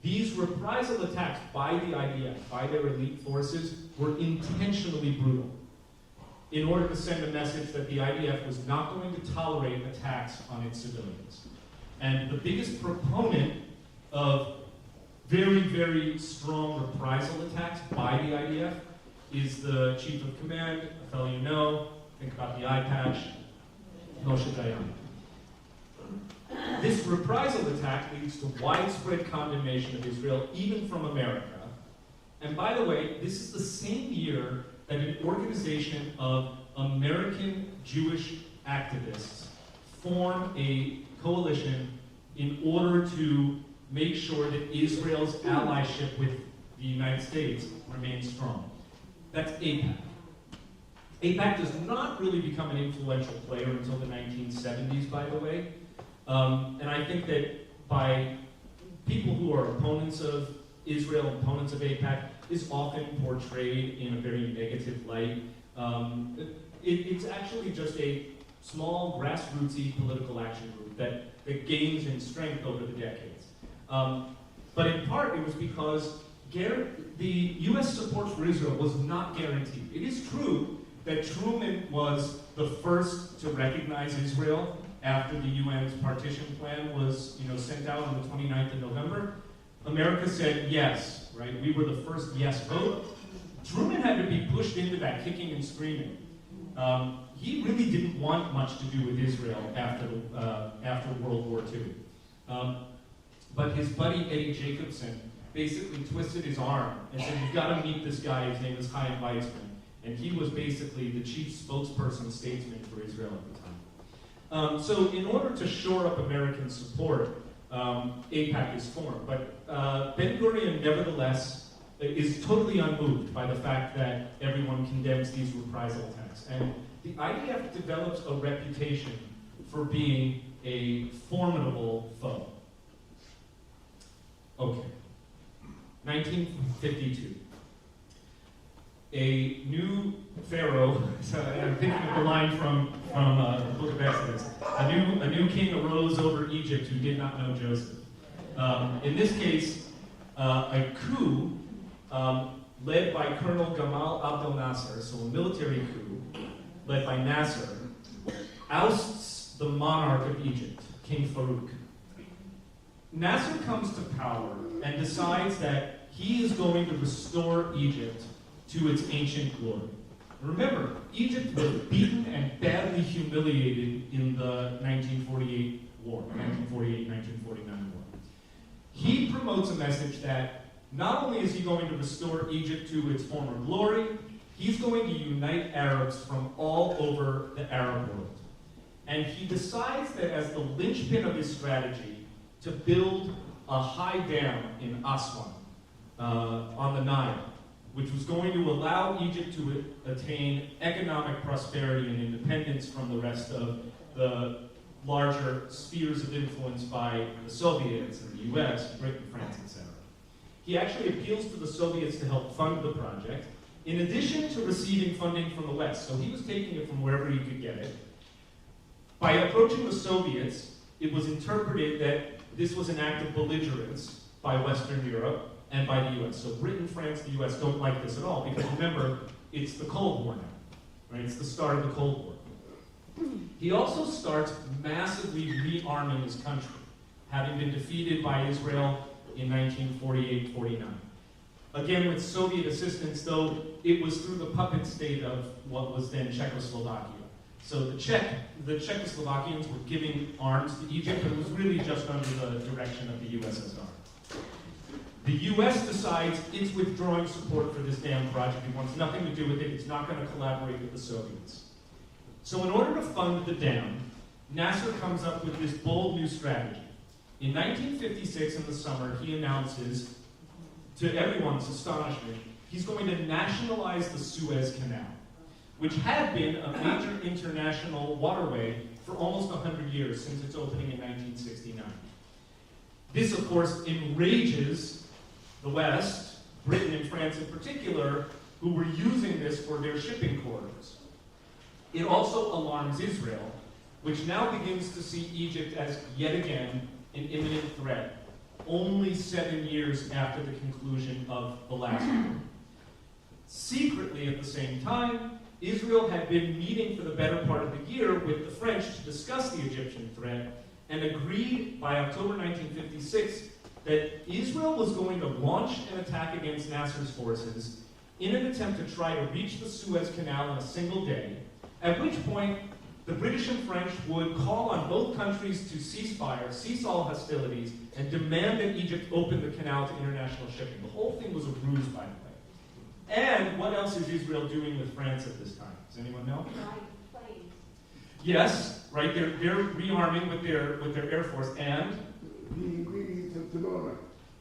These reprisal attacks by the IDF, by their elite forces, were intentionally brutal. in order to send a message that the IDF was not going to tolerate attacks on its civilians. And the biggest proponent of very, very strong reprisal attacks by the IDF is the chief of command, a fellow you know, think about the eye patch, Moshe Dayan. This reprisal attack leads to widespread condemnation of Israel, even from America. And by the way, this is the same year that an organization of American Jewish activists form a coalition in order to make sure that Israel's allyship with the United States remains strong. That's AIPAC. AIPAC does not really become an influential player until the 1970s, by the way. And I think that by people who are opponents of Israel, opponents of AIPAC, is often portrayed in a very negative light. It's actually just a small, grassrootsy political action group that gains in strength over the decades. But in part, it was because the U.S. support for Israel was not guaranteed. It is true that Truman was the first to recognize Israel after the UN's partition plan was, sent out on the 29th of November. America said yes, right? We were the first yes vote. Truman had to be pushed into that kicking and screaming. He really didn't want much to do with Israel after World War II. But his buddy Eddie Jacobson basically twisted his arm and said, "You've got to meet this guy. His name is Chaim Weizmann." And he was basically the chief spokesperson, statesman for Israel at the time. So in order to shore up American support, AIPAC is formed. But Ben-Gurion, nevertheless, is totally unmoved by the fact that everyone condemns these reprisal attacks. And the IDF develops a reputation for being a formidable foe. Okay. 1952. A new pharaoh, so I'm thinking of the line from the book of Exodus, a new king arose over Egypt who did not know Joseph. In this case, a coup led by Colonel Gamal Abdel Nasser, so a military coup led by Nasser, ousts the monarch of Egypt, King Farouk. Nasser comes to power and decides that he is going to restore Egypt to its ancient glory. Remember, Egypt was beaten and badly humiliated in the 1948 war, 1948-1949 war. He promotes a message that not only is he going to restore Egypt to its former glory, he's going to unite Arabs from all over the Arab world. And he decides that as the linchpin of his strategy to build a high dam in Aswan on the Nile, which was going to allow Egypt to attain economic prosperity and independence from the rest of the larger spheres of influence by the Soviets and the US, Britain, France, etc. He actually appeals to the Soviets to help fund the project, in addition to receiving funding from the West. So he was taking it from wherever he could get it. By approaching the Soviets, it was interpreted that this was an act of belligerence by Western Europe and by the US. So Britain, France, the US don't like this at all, because remember, it's the Cold War now, right? It's the start of the Cold War. He also starts massively rearming his country, having been defeated by Israel in 1948-49. Again, with Soviet assistance, though, it was through the puppet state of what was then Czechoslovakia. So the Czechoslovakians were giving arms to Egypt, but it was really just under the direction of the USSR. The US decides it's withdrawing support for this dam project. It wants nothing to do with it. It's not going to collaborate with the Soviets. So in order to fund the dam, Nasser comes up with this bold new strategy. In 1956, in the summer, he announces, to everyone's astonishment, he's going to nationalize the Suez Canal, which had been a major international waterway for almost 100 years since its opening in 1969. This, of course, enrages the West, Britain and France in particular, who were using this for their shipping corridors. It also alarms Israel, which now begins to see Egypt as, yet again, an imminent threat, only 7 years after the conclusion of the last war. Secretly, at the same time, Israel had been meeting for the better part of the year with the French to discuss the Egyptian threat and agreed by October 1956 that Israel was going to launch an attack against Nasser's forces in an attempt to try to reach the Suez Canal in a single day, at which point the British and French would call on both countries to cease all hostilities, and demand that Egypt open the canal to international shipping. The whole thing was a ruse, by the way. And what else is Israel doing with France at this time? Does anyone know? Planes. Yes, right. They're rearming with their air force, and The ingredients of Dimona.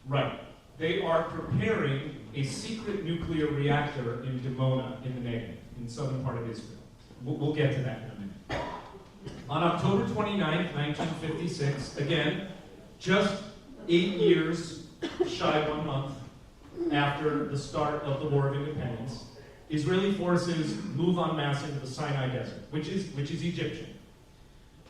right, they are preparing a secret nuclear reactor in Dimona in the Negev, in the southern part of Israel. We'll get to that in a minute. On October 29th, 1956, again, just 8 years shy 1 month after the start of the War of Independence, Israeli forces move en masse into the Sinai Desert, which is Egyptian.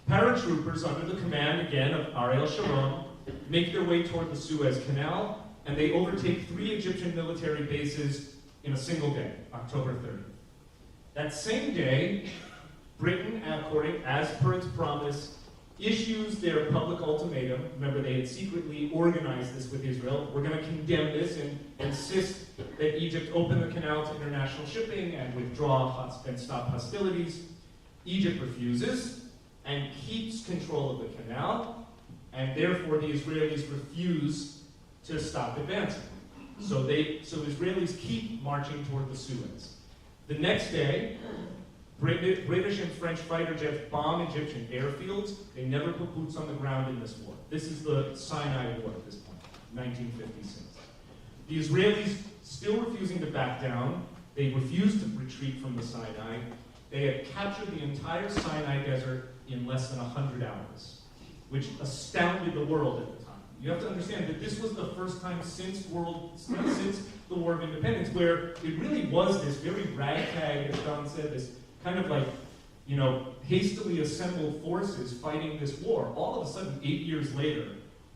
Paratroopers under the command, again, of Ariel Sharon, make their way toward the Suez Canal, and they overtake 3 Egyptian military bases in a single day, October 30th. That same day, Britain, according as per its promise, issues their public ultimatum. Remember, they had secretly organized this with Israel. We're going to condemn this and insist that Egypt open the canal to international shipping and withdraw and stop hostilities. Egypt refuses and keeps control of the canal, and therefore the Israelis refuse to stop advancing. So Israelis keep marching toward the Suez. The next day, British and French fighter jets bomb Egyptian airfields. They never put boots on the ground in this war. This is the Sinai War at this point, 1956. The Israelis still refusing to back down. They refused to retreat from the Sinai. They had captured the entire Sinai Desert in less than 100 hours, which astounded the world at the time. You have to understand that this was the first time since the War of Independence where it really was this very ragtag, as Don said, this kind of like, hastily assembled forces fighting this war. All of a sudden, 8 years later,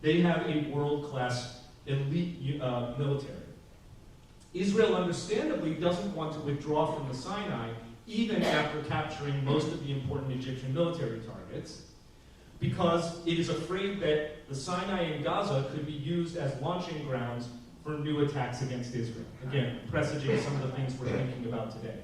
they have a world-class elite military. Israel, understandably, doesn't want to withdraw from the Sinai, even after capturing most of the important Egyptian military targets, because it is afraid that the Sinai and Gaza could be used as launching grounds for new attacks against Israel. Again, presaging some of the things we're thinking about today.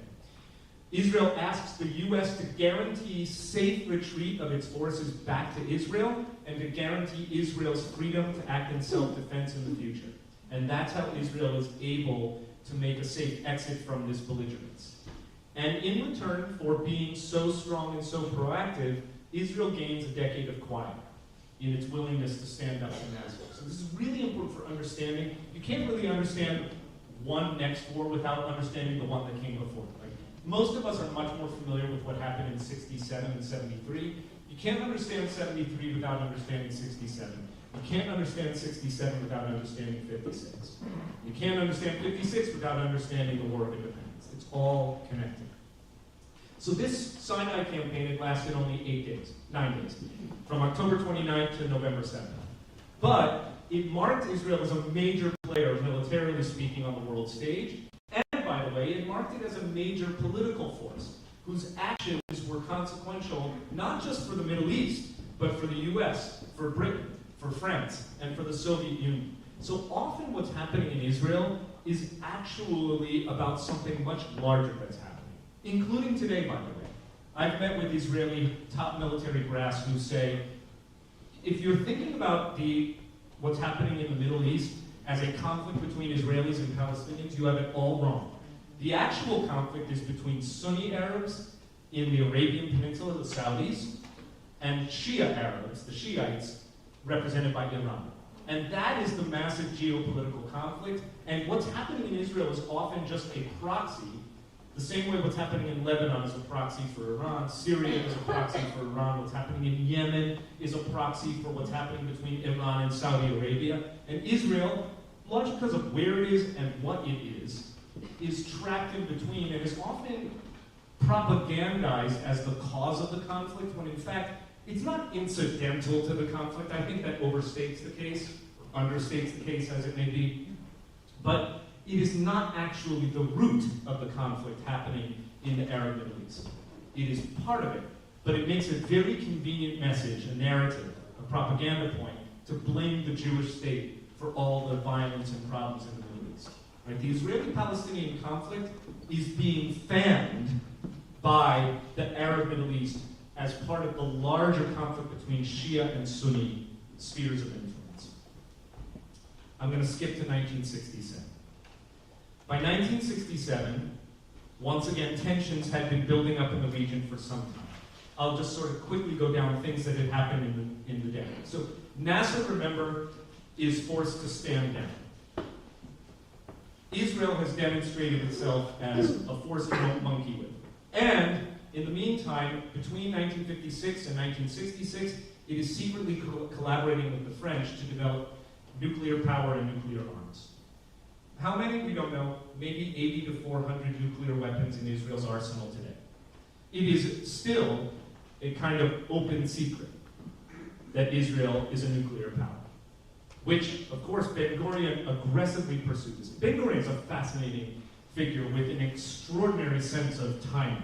Israel asks the U.S. to guarantee safe retreat of its forces back to Israel and to guarantee Israel's freedom to act in self-defense in the future. And that's how Israel is able to make a safe exit from this belligerence. And in return for being so strong and so proactive, Israel gains a decade of quiet in its willingness to stand up to Nasser. So this is really important for understanding. You can't really understand one next war without understanding the one that came before. Most of us are much more familiar with what happened in 67 and 73. You can't understand 73 without understanding 67. You can't understand 67 without understanding 56. You can't understand 56 without understanding the War of Independence. It's all connected. So this Sinai campaign, it lasted only 9 days, from October 29th to November 7th. But it marked Israel as a major player, militarily speaking, on the world stage. By the way, it marked it as a major political force whose actions were consequential not just for the Middle East, but for the US, for Britain, for France, and for the Soviet Union. So often what's happening in Israel is actually about something much larger that's happening, including today, by the way. I've met with Israeli top military brass who say, if you're thinking about what's happening in the Middle East as a conflict between Israelis and Palestinians, you have it all wrong. The actual conflict is between Sunni Arabs in the Arabian Peninsula, the Saudis, and Shia Arabs, the Shiites, represented by Iran. And that is the massive geopolitical conflict. And what's happening in Israel is often just a proxy, the same way what's happening in Lebanon is a proxy for Iran, Syria is a proxy for Iran, what's happening in Yemen is a proxy for what's happening between Iran and Saudi Arabia. And Israel, largely because of where it is and what it is trapped in between and is often propagandized as the cause of the conflict, when in fact, it's not incidental to the conflict. I think that overstates the case, or understates the case as it may be. But it is not actually the root of the conflict happening in the Arab Middle East. It is part of it, but it makes a very convenient message, a narrative, a propaganda point, to blame the Jewish state for all the violence and problems in the Middle East. Right? The Israeli-Palestinian conflict is being fanned by the Arab Middle East as part of the larger conflict between Shia and Sunni spheres of influence. I'm going to skip to 1967. By 1967, once again, tensions had been building up in the region for some time. I'll just sort of quickly go down things that had happened in the decade. So Nasser, remember, is forced to stand down. Israel has demonstrated itself as a force to monkey with. And in the meantime, between 1956 and 1966, it is secretly collaborating with the French to develop nuclear power and nuclear arms. How many? We don't know. Maybe 80 to 400 nuclear weapons in Israel's arsenal today. It is still a kind of open secret that Israel is a nuclear power, which, of course, Ben-Gurion aggressively pursues. Ben-Gurion is a fascinating figure with an extraordinary sense of timing,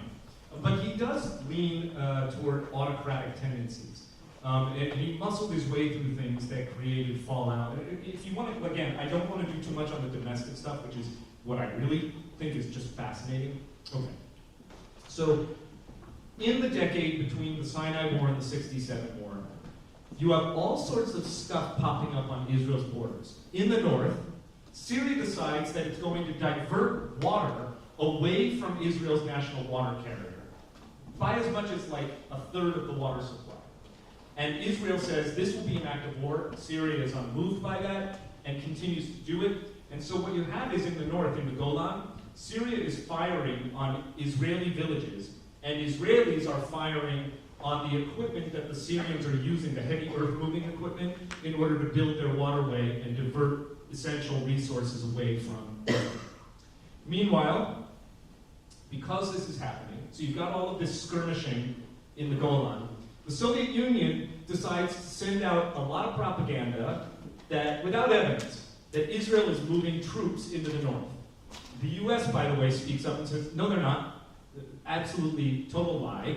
but he does lean toward autocratic tendencies. And he muscled his way through things that created fallout. If you want to, again, I don't want to do too much on the domestic stuff, which is what I really think is just fascinating. Okay. So, in the decade between the Sinai War and the 67 War, you have all sorts of stuff popping up on Israel's borders. In the north, Syria decides that it's going to divert water away from Israel's national water carrier by as much as like a third of the water supply. And Israel says this will be an act of war. Syria is unmoved by that and continues to do it. And so what you have is in the north, in the Golan, Syria is firing on Israeli villages, and Israelis are firing on the equipment that the Syrians are using, the heavy earth-moving equipment, in order to build their waterway and divert essential resources away from Israel. Meanwhile, because this is happening, so you've got all of this skirmishing in the Golan, the Soviet Union decides to send out a lot of propaganda that, without evidence, that Israel is moving troops into the north. The US, by the way, speaks up and says, no, they're not. Absolutely total lie.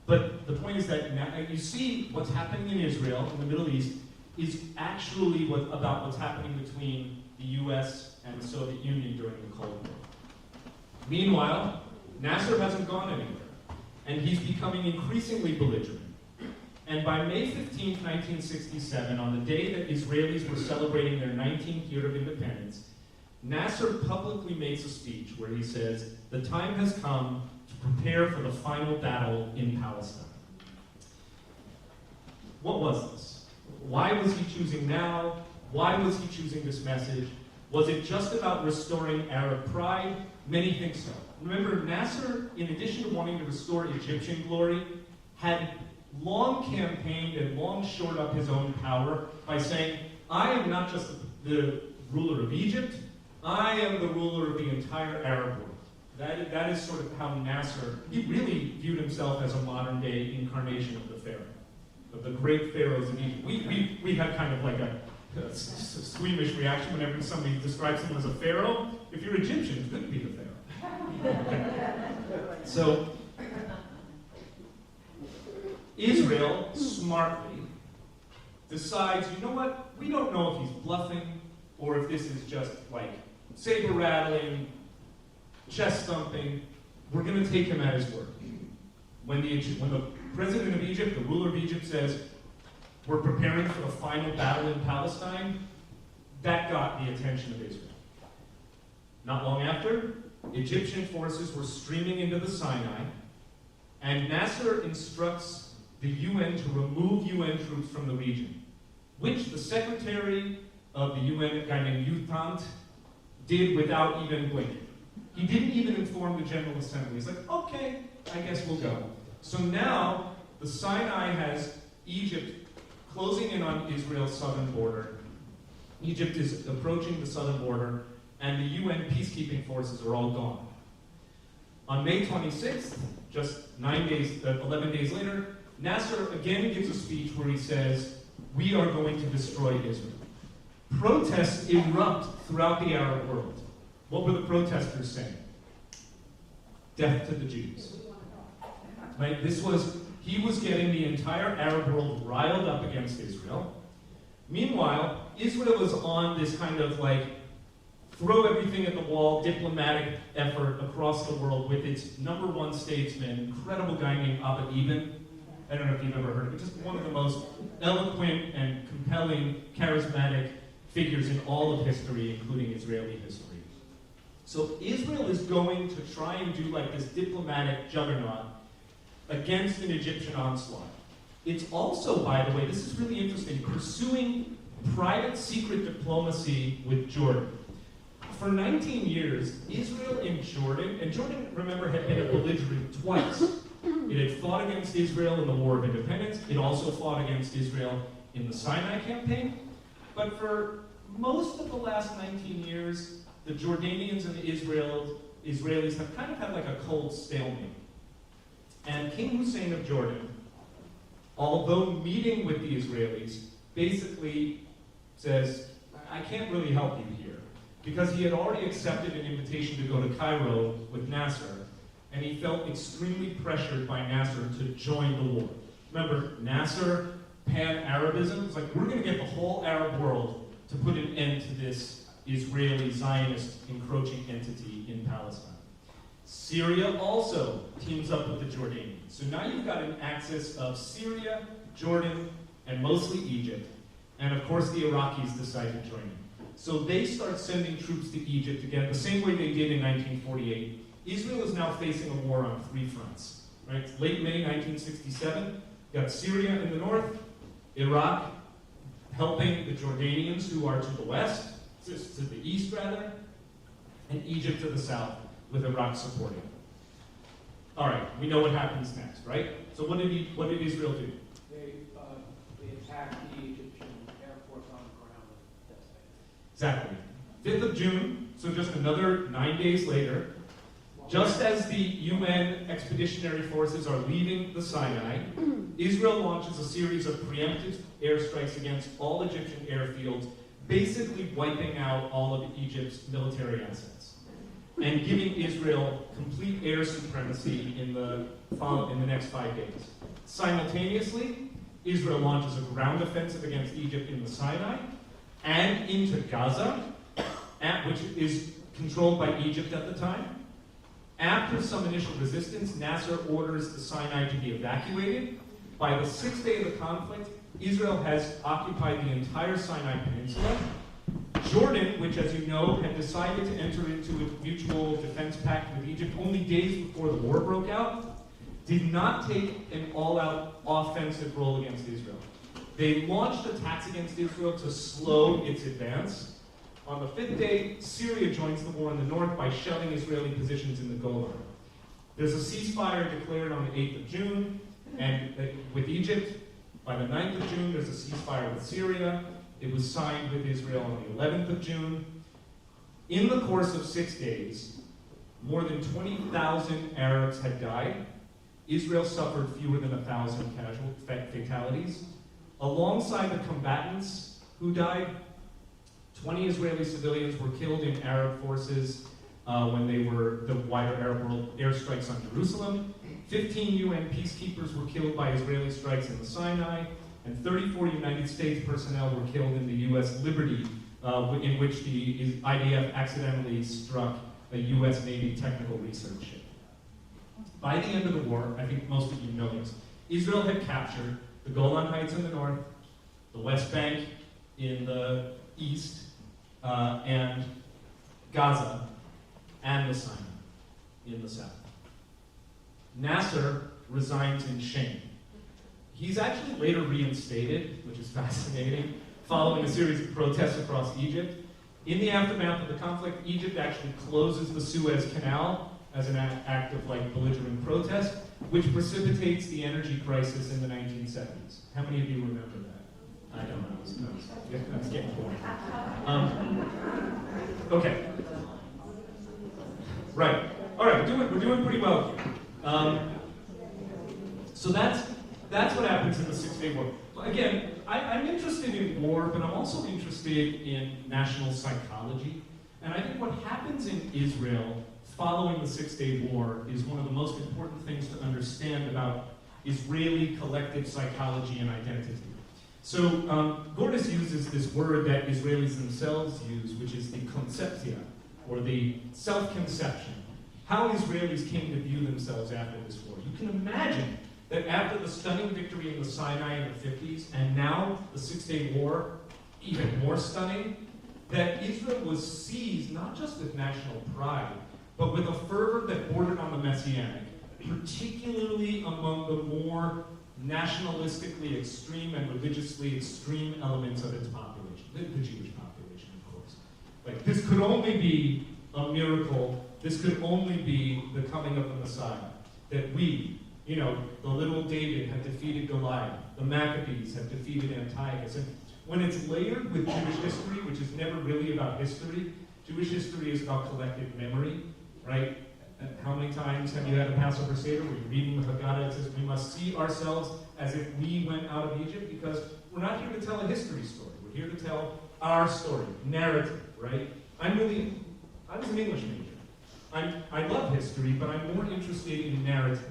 But the point is that now, you see what's happening in Israel, in the Middle East, is actually about what's happening between the US and the Soviet Union during the Cold War. Meanwhile, Nasser hasn't gone anywhere, and he's becoming increasingly belligerent. And by May 15, 1967, on the day that Israelis were celebrating their 19th year of independence, Nasser publicly makes a speech where he says, "The time has come to prepare for the final battle in Palestine." What was this? Why was he choosing now? Why was he choosing this message? Was it just about restoring Arab pride? Many think so. Remember, Nasser, in addition to wanting to restore Egyptian glory, had long campaigned and long shored up his own power by saying, I am not just the ruler of Egypt, I am the ruler of the entire Arab world. That is sort of how Nasser, he really viewed himself as a modern day incarnation of the Pharaoh, of the great pharaohs of Egypt. We have kind of like a squeamish reaction whenever somebody describes someone as a pharaoh. If you're Egyptian, it's good to be the pharaoh. Okay. So, Israel smartly decides, you know what, we don't know if he's bluffing or if this is just like saber rattling, chest thumping. We're going to take him at his word. When the president of Egypt, the ruler of Egypt, says, we're preparing for the final battle in Palestine, that got the attention of Israel. Not long after, Egyptian forces were streaming into the Sinai, and Nasser instructs the UN to remove UN troops from the region, which the secretary of the UN, a guy named Yutant, did without even blinking. He didn't even inform the General Assembly. He's like, okay, I guess we'll go. So now, the Sinai has Egypt closing in on Israel's southern border. Egypt is approaching the southern border, and the UN peacekeeping forces are all gone. On May 26th, just 11 days later, Nasser again gives a speech where he says, we are going to destroy Israel. Protests erupt throughout the Arab world. What were the protesters saying? Death to the Jews. Right? He was getting the entire Arab world riled up against Israel. Meanwhile, Israel was on this kind of like throw everything at the wall diplomatic effort across the world with its number one statesman, incredible guy named Abba Eban. I don't know if you've ever heard of it, just one of the most eloquent and compelling, charismatic figures in all of history, including Israeli history. So Israel is going to try and do like this diplomatic juggernaut against an Egyptian onslaught. It's also, by the way, this is really interesting, pursuing private secret diplomacy with Jordan. For 19 years, Israel and Jordan, remember, had been a belligerent twice. It had fought against Israel in the War of Independence. It also fought against Israel in the Sinai campaign. But for most of the last 19 years, the Jordanians and the Israelis have kind of had like a cold stalemate. And King Hussein of Jordan, although meeting with the Israelis, basically says, I can't really help you here. Because he had already accepted an invitation to go to Cairo with Nasser, and he felt extremely pressured by Nasser to join the war. Remember, Nasser, pan-Arabism, it's like, we're going to get the whole Arab world to put an end to this Israeli Zionist encroaching entity in Palestine. Syria also teams up with the Jordanians. So now you've got an axis of Syria, Jordan, and mostly Egypt. And of course the Iraqis decide to join in. So they start sending troops to Egypt again, the same way they did in 1948. Israel is now facing a war on three fronts. Right? Late May 1967, got Syria in the north, Iraq helping the Jordanians who are to the west, to the east rather, and Egypt to the south, with Iraq supporting. All right, we know what happens next, right? So what did Israel do? They attacked the Egyptian Air Force on the ground. Exactly. 5th of June, so just another 9 days later, just as the UN expeditionary forces are leaving the Sinai, Israel launches a series of preemptive airstrikes against all Egyptian airfields, basically wiping out all of Egypt's military assets and giving Israel complete air supremacy in the next 5 days. Simultaneously, Israel launches a ground offensive against Egypt in the Sinai and into Gaza, which is controlled by Egypt at the time. After some initial resistance, Nasser orders the Sinai to be evacuated. By the 6th day of the conflict, Israel has occupied the entire Sinai Peninsula. Jordan, which, as you know, had decided to enter into a mutual defense pact with Egypt only days before the war broke out, did not take an all-out offensive role against Israel. They launched attacks against Israel to slow its advance. On the 5th day, Syria joins the war in the north by shelling Israeli positions in the Golan. There's a ceasefire declared on the 8th of June, and with Egypt. By the 9th of June, there's a ceasefire with Syria. It was signed with Israel on the 11th of June. In the course of 6 days, more than 20,000 Arabs had died. Israel suffered fewer than 1,000 fatalities. Alongside the combatants who died, 20 Israeli civilians were killed in Arab forces when they were the wider Arab world airstrikes on Jerusalem. 15 UN peacekeepers were killed by Israeli strikes in the Sinai, and 34 United States personnel were killed in the U.S. Liberty, in which the IDF accidentally struck a U.S. Navy technical research ship. By the end of the war, I think most of you know this, Israel had captured the Golan Heights in the north, the West Bank in the east, and Gaza, and the Sinai in the south. Nasser resigns in shame. He's actually later reinstated, which is fascinating, following a series of protests across Egypt. In the aftermath of the conflict, Egypt actually closes the Suez Canal as an act of belligerent protest, which precipitates the energy crisis in the 1970s. How many of you remember that? I don't know. I was getting bored. Okay. Right. All right. We're doing pretty well here. So that's what happens in the 6-day war. Again, I'm interested in war, but I'm also interested in national psychology. And I think what happens in Israel following the Six-Day War is one of the most important things to understand about Israeli collective psychology and identity. So Gordis uses this word that Israelis themselves use, which is the conceptia, or the self-conception. How Israelis came to view themselves after this war. You can imagine that after the stunning victory in the Sinai in the 50s, and now the Six-Day War, even more stunning, that Israel was seized not just with national pride, but with a fervor that bordered on the messianic, particularly among the more nationalistically extreme and religiously extreme elements of its population, the Jewish population, of course. Like, this could only be a miracle, this could only be the coming of the Messiah, that we, you know, the little David had defeated Goliath, the Maccabees have defeated Antiochus, and when it's layered with Jewish history, which is never really about history, Jewish history is about collective memory, right? And how many times have you had a Passover Seder where you're reading the Haggadah, it says we must see ourselves as if we went out of Egypt, because we're not here to tell a history story. We're here to tell our story, narrative, right? I was an English major. I love history, but I'm more interested in narrative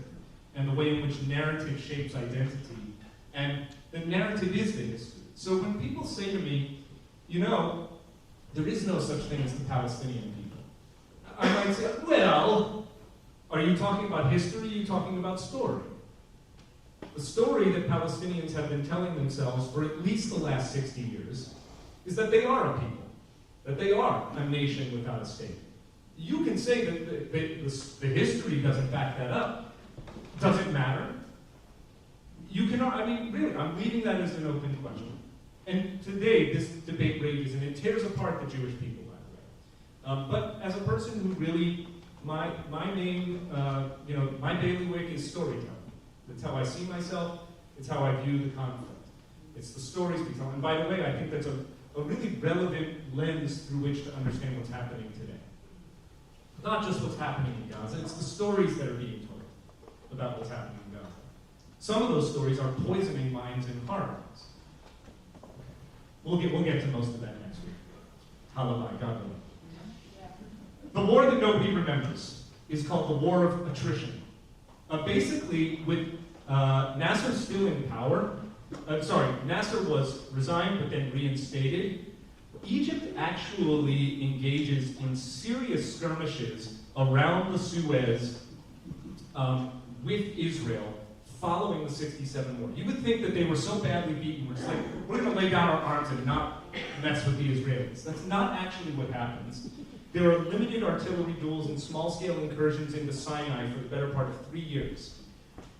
and the way in which narrative shapes identity. And the narrative is the history. So when people say to me, you know, there is no such thing as the Palestinian people, I might say, well, are you talking about history or are you talking about story? The story that Palestinians have been telling themselves for at least the last 60 years is that they are a people, that they are a nation without a state. You can say that the history doesn't back that up. Does it matter? You cannot, I mean, really, I'm leaving that as an open question. And today, this debate rages, and it tears apart the Jewish people, by the way. But as a person who really, my main, my bailiwick is storytelling. It's how I see myself, it's how I view the conflict. It's the stories we tell. And by the way, I think that's a really relevant lens through which to understand what's happening today. Not just what's happening in Gaza, it's the stories that are being told about what's happening in Gaza. Some of those stories are poisoning minds and hearts. We'll get to most of that next week. Hallelujah, God willing. The war that nobody remembers is called the War of Attrition. Basically, with Nasser still in power, Nasser was resigned but then reinstated. Egypt actually engages in serious skirmishes around the Suez with Israel following the 67 war. You would think that they were so badly beaten, we're just like, we're going to lay down our arms and not mess with the Israelis. That's not actually what happens. There are limited artillery duels and small-scale incursions into Sinai for the better part of 3 years.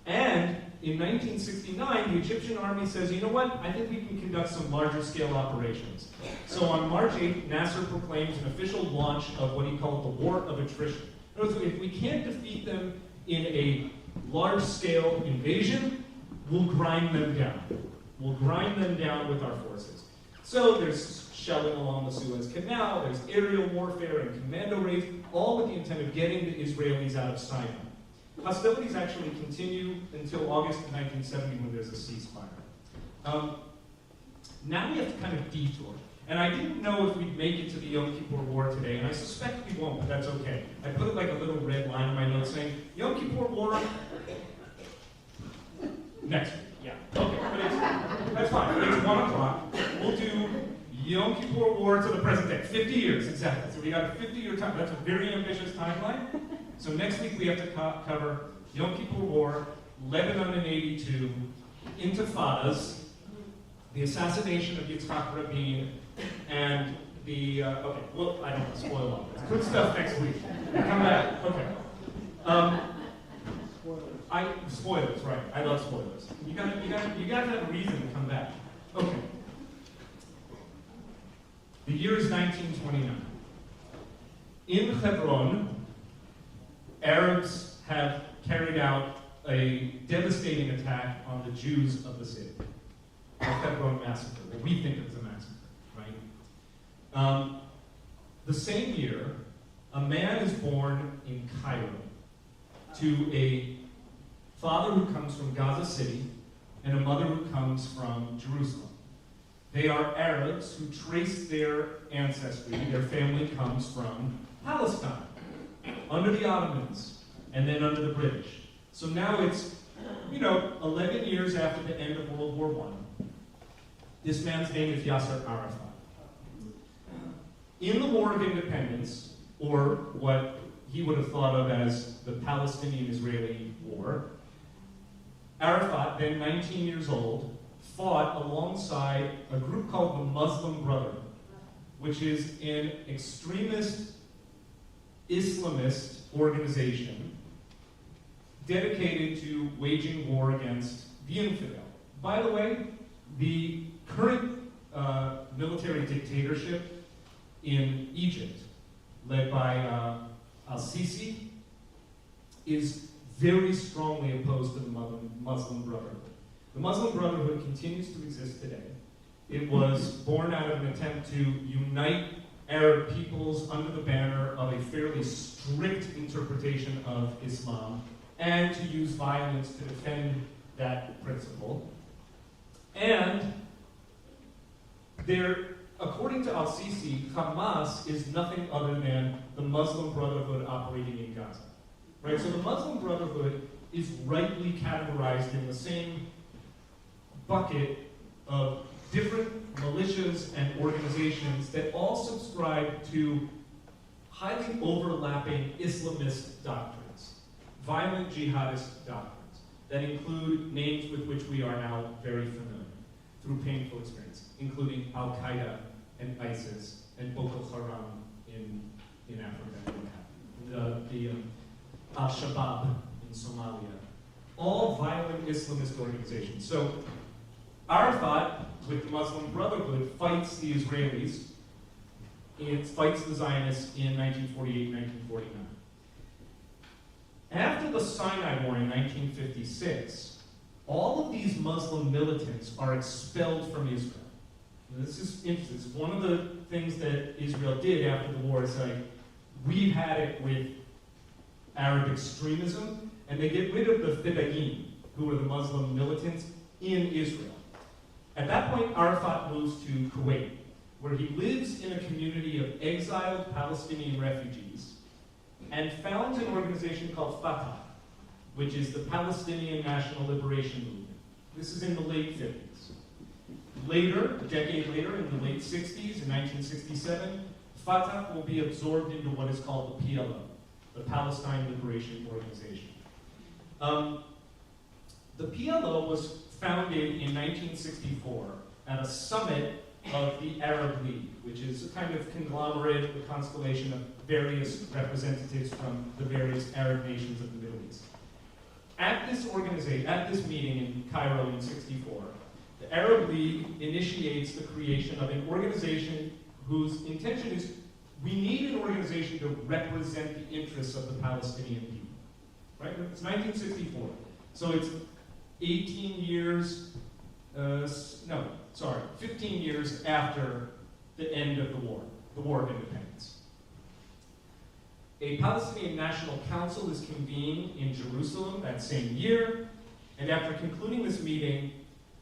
And in 1969, the Egyptian army says, you know what, I think we can conduct some larger-scale operations. So on March 8th, Nasser proclaims an official launch of what he called the War of Attrition. In other words, if we can't defeat them in a large-scale invasion, we'll grind them down. We'll grind them down with our forces. So there's shelling along the Suez Canal, there's aerial warfare and commando raids, all with the intent of getting the Israelis out of Sinai. Hostilities actually continue until August of 1970 when there's a ceasefire. Now we have to kind of detour. And I didn't know if we'd make it to the Yom Kippur War today, and I suspect we won't, but that's okay. I put like a little red line in my notes saying, Yom Kippur War, next week, yeah. Okay, but that's fine. It's 1 o'clock. We'll do Yom Kippur War to the present day. 50 years, exactly. So we got a 50-year time. That's a very ambitious timeline. So next week we have to cover Yom Kippur War, Lebanon in 82, Intifadas, the assassination of Yitzhak Rabin, and the, okay, well, I don't want to spoil all this. Good stuff next week. Come back, okay. Spoilers, right. I love spoilers. You gotta have a reason to come back. Okay. The year is 1929. In Hebron, Arabs have carried out a devastating attack on the Jews of the city. The Hebron massacre, what we think of as a massacre, right? The same year, a man is born in Cairo to a father who comes from Gaza City and a mother who comes from Jerusalem. They are Arabs who trace their ancestry, their family comes from Palestine, under the Ottomans, and then under the British. So now it's, 11 years after the end of World War I. This man's name is Yasser Arafat. In the War of Independence, or what he would have thought of as the Palestinian-Israeli War, Arafat, then 19 years old, fought alongside a group called the Muslim Brotherhood, which is an extremist Islamist organization dedicated to waging war against the infidel. By the way, the current military dictatorship in Egypt, led by al-Sisi, is very strongly opposed to the Muslim Brotherhood. The Muslim Brotherhood continues to exist today. It was born out of an attempt to unite Arab peoples under the banner of a fairly strict interpretation of Islam and to use violence to defend that principle. And according to al-Sisi, Hamas is nothing other than the Muslim Brotherhood operating in Gaza. Right? So the Muslim Brotherhood is rightly categorized in the same bucket of different militias and organizations that all subscribe to highly overlapping Islamist doctrines, violent jihadist doctrines, that include names with which we are now very familiar through painful experience, including Al-Qaeda and ISIS and Boko Haram in Africa, the Al-Shabaab in Somalia, all violent Islamist organizations. So Arafat, with the Muslim Brotherhood, fights the Israelis. It fights the Zionists in 1948, 1949. After the Sinai War in 1956, all of these Muslim militants are expelled from Israel. And this is interesting. It's one of the things that Israel did after the war. Is like, we've had it with Arab extremism, and they get rid of the Fedayeen, who were the Muslim militants in Israel. At that point, Arafat moves to Kuwait, where he lives in a community of exiled Palestinian refugees and founds an organization called Fatah, which is the Palestinian National Liberation Movement. This is in the late 50s. Later, a decade later, in the late 60s, in 1967, Fatah will be absorbed into what is called the PLO, the Palestine Liberation Organization. The PLO was founded in 1964 at a summit of the Arab League, which is a kind of conglomerate, a constellation of various representatives from the various Arab nations of the Middle East. At this organization, at this meeting in Cairo in '64, the Arab League initiates the creation of an organization whose intention is, we need an organization to represent the interests of the Palestinian people. Right? It's 1964. So it's 15 years after the end of the War of Independence. A Palestinian National Council is convened in Jerusalem that same year, and after concluding this meeting,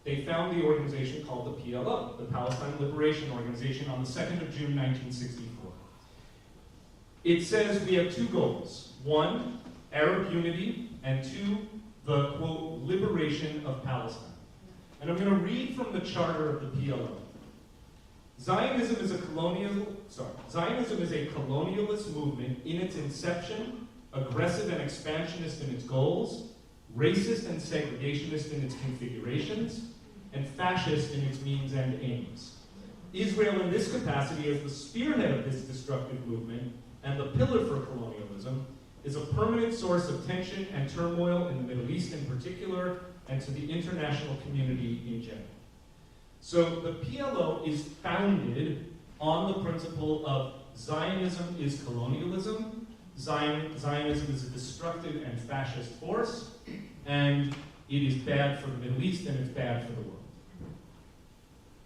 they found the organization called the PLO, the Palestine Liberation Organization, on the 2nd of June, 1964. It says we have two goals. One, Arab unity, and two, the, quote, liberation of Palestine. And I'm going to read from the charter of the PLO. Zionism is a colonialist movement in its inception, aggressive and expansionist in its goals, racist and segregationist in its configurations, and fascist in its means and aims. Israel in this capacity, as the spearhead of this destructive movement and the pillar for colonialism, is a permanent source of tension and turmoil in the Middle East in particular, and to the international community in general. So the PLO is founded on the principle of Zionism is colonialism, Zionism is a destructive and fascist force, and it is bad for the Middle East and it's bad for the world.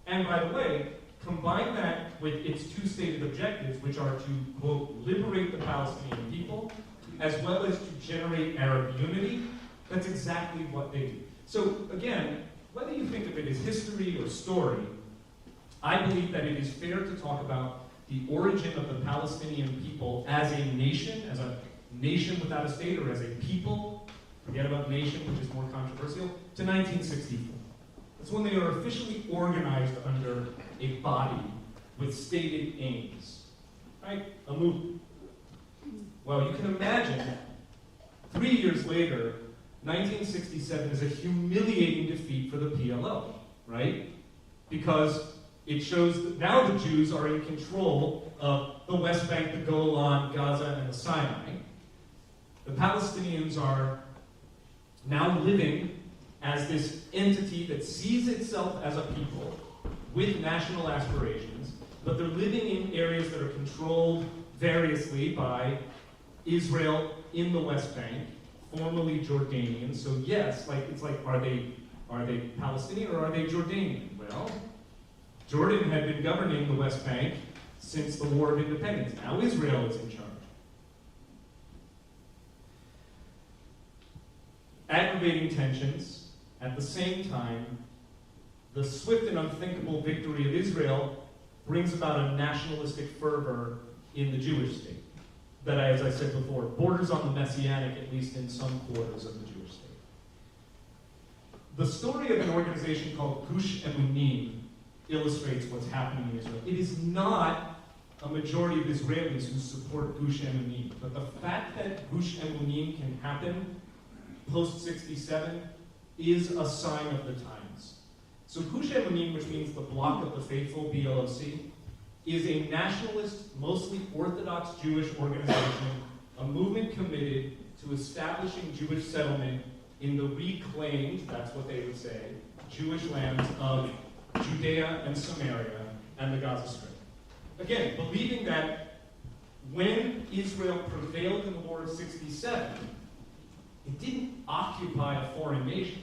And by the way, combine that with its two stated objectives, which are to, quote, liberate the Palestinian people, as well as to generate Arab unity. That's exactly what they do. So again, whether you think of it as history or story, I believe that it is fair to talk about the origin of the Palestinian people as a nation without a state, or as a people, forget about nation, which is more controversial, to 1964. That's when they are officially organized under a body with stated aims, right? A movement. Well, you can imagine, 3 years later, 1967 is a humiliating defeat for the PLO, right? Because it shows that now the Jews are in control of the West Bank, the Golan, Gaza, and the Sinai. The Palestinians are now living as this entity that sees itself as a people with national aspirations, but they're living in areas that are controlled variously by Israel in the West Bank, formerly Jordanian. So yes, are they Palestinian or are they Jordanian? Well, Jordan had been governing the West Bank since the War of Independence. Now Israel is in charge. Aggravating tensions. At the same time, the swift and unthinkable victory of Israel brings about a nationalistic fervor in the Jewish state that, as I said before, borders on the Messianic, at least in some quarters of the Jewish state. The story of an organization called Gush Emunim illustrates what's happening in Israel. It is not a majority of Israelis who support Gush Emunim, but the fact that Gush Emunim can happen post-67 is a sign of the times. So Gush Emunim, which means the Bloc of the Faithful, BLOC, is a nationalist, mostly Orthodox Jewish organization, a movement committed to establishing Jewish settlement in the reclaimed, that's what they would say, Jewish lands of Judea and Samaria and the Gaza Strip. Again, believing that when Israel prevailed in the War of 67, it didn't occupy a foreign nation.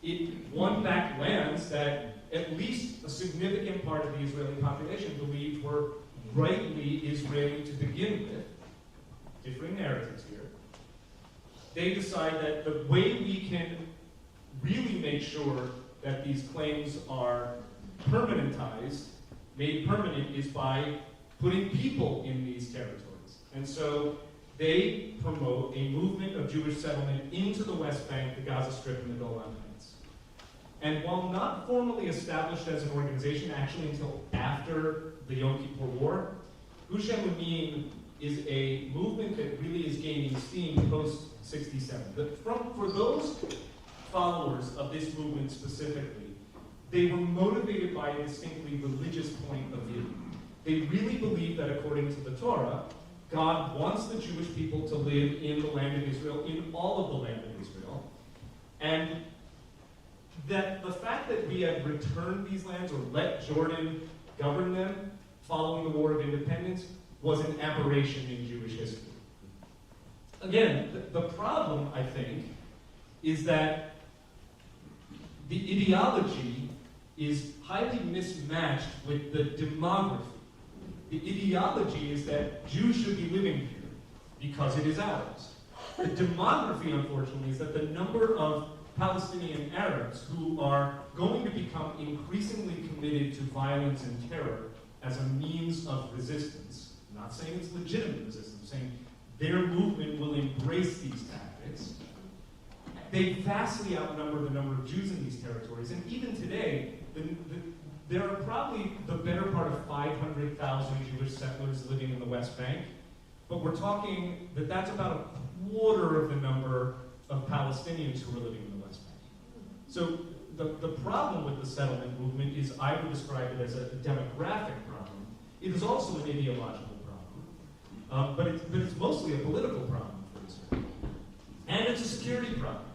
It won back lands that at least a significant part of the Israeli population believed were rightly Israeli to begin with. Differing narratives here. They decide that the way we can really make sure that these claims are permanentized, made permanent, is by putting people in these territories. And so they promote a movement of Jewish settlement into the West Bank, the Gaza Strip, and the Golan Heights. And while not formally established as an organization, actually until after the Yom Kippur War, Gush Emunim is a movement that really is gaining steam post-67. For those followers of this movement specifically, they were motivated by a distinctly religious point of view. They really believe that according to the Torah, God wants the Jewish people to live in the land of Israel, in all of the land of Israel, and that the fact that we had returned these lands or let Jordan govern them following the War of Independence was an aberration in Jewish history. Again, the problem, I think, is that the ideology is highly mismatched with the demography. The ideology is that Jews should be living here because it is ours. The demography, unfortunately, is that the number of Palestinian Arabs who are going to become increasingly committed to violence and terror as a means of resistance, I'm not saying it's legitimate resistance, I'm saying their movement will embrace these tactics. They vastly outnumber the number of Jews in these territories, and even today, there are probably the better part of 500,000 Jewish settlers living in the West Bank, but we're talking that that's about a quarter of the number of Palestinians who are living in the West Bank. So the problem with the settlement movement is I would describe it as a demographic problem. It is also an ideological problem, but it's mostly a political problem for Israel. And it's a security problem,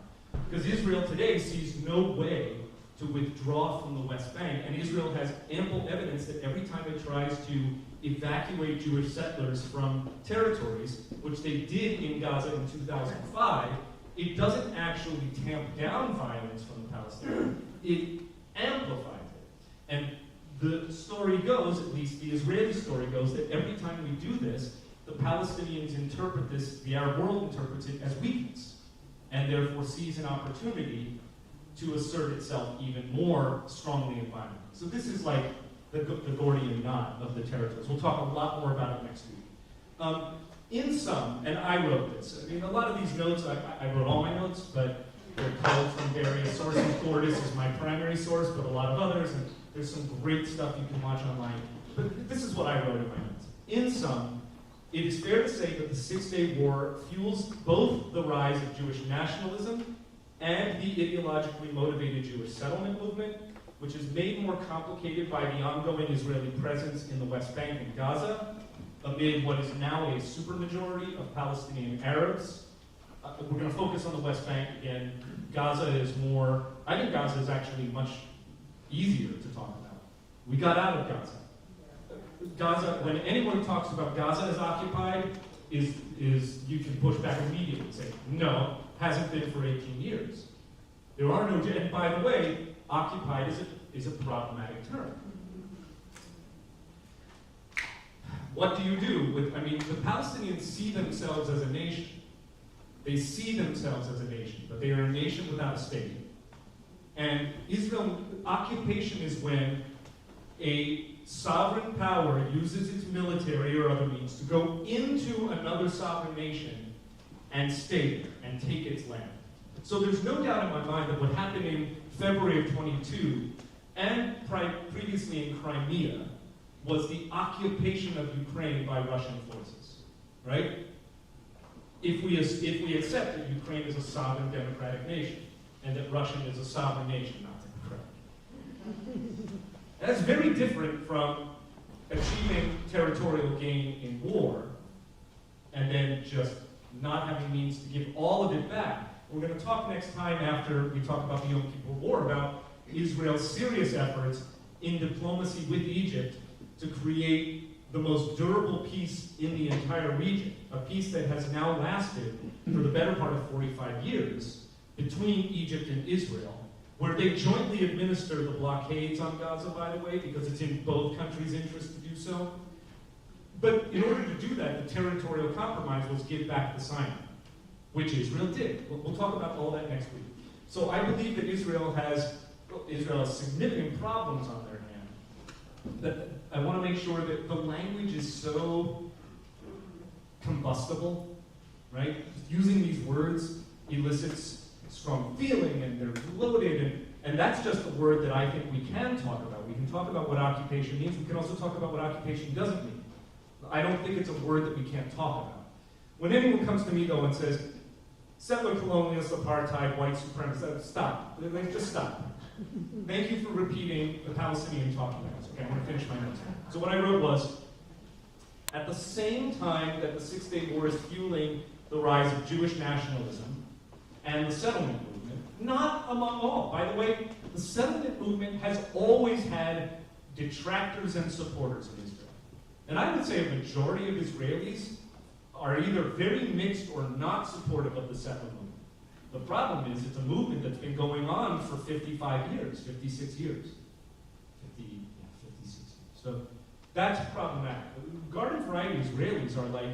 because Israel today sees no way to withdraw from the West Bank, and Israel has ample evidence that every time it tries to evacuate Jewish settlers from territories, which they did in Gaza in 2005, it doesn't actually tamp down violence from the Palestinians, it amplifies it. And the story goes, at least the Israeli story goes, that every time we do this, the Palestinians interpret this, the Arab world interprets it as weakness, and therefore sees an opportunity to assert itself even more strongly and violently. So this is like the Gordian knot of the territories. We'll talk a lot more about it next week. In sum, and I wrote this, I mean, a lot of these notes, I wrote all my notes, but they're pulled from various sources. Thordis is my primary source, but a lot of others, and there's some great stuff you can watch online. But this is what I wrote in my notes. In sum, it is fair to say that the Six-Day War fuels both the rise of Jewish nationalism and the ideologically motivated Jewish settlement movement, which is made more complicated by the ongoing Israeli presence in the West Bank and Gaza, amid what is now a supermajority of Palestinian Arabs. We're going to focus on the West Bank again. Gaza is more, I think Gaza is actually much easier to talk about. We got out of Gaza. Gaza, when anyone talks about Gaza as occupied, is you can push back immediately and say, no, hasn't been for 18 years. There are no, and by the way, occupied is a problematic term. What do you do with, I mean, the Palestinians see themselves as a nation. They see themselves as a nation, but they are a nation without a state. And Israel, occupation is when a sovereign power uses its military or other means to go into another sovereign nation and stay there and take its land. So there's no doubt in my mind that what happened in February of 22 and previously in Crimea was the occupation of Ukraine by Russian forces, right? If we accept that Ukraine is a sovereign democratic nation and that Russia is a sovereign nation, not democratic. That's very different from achieving territorial gain in war and then just not having means to give all of it back. We're going to talk next time after we talk about the Yom Kippur War about Israel's serious efforts in diplomacy with Egypt to create the most durable peace in the entire region, a peace that has now lasted for the better part of 45 years between Egypt and Israel, where they jointly administer the blockades on Gaza, by the way, because it's in both countries' interest to do so. But in order to do that, the territorial compromise was give back the Sinai, which Israel did. We'll talk about all that next week. So I believe that Israel has significant problems on their hand. That I want to make sure that the language is so combustible, right? Using these words elicits strong feeling, and they're loaded, and that's just a word that I think we can talk about. We can talk about what occupation means. We can also talk about what occupation doesn't mean. I don't think it's a word that we can't talk about. When anyone comes to me, though, and says, settler colonialist, apartheid, white supremacist, stop. Just stop. Thank you for repeating the Palestinian talking points. Okay, I'm going to finish my notes. So what I wrote was, at the same time that the Six-Day War is fueling the rise of Jewish nationalism and the settlement movement, not among all. By the way, the settlement movement has always had detractors and supporters in Israel. And I would say a majority of Israelis are either very mixed or not supportive of the settlement movement. The problem is it's a movement that's been going on for 55 years, 56 years. 56 years. So that's problematic. Garden variety Israelis are like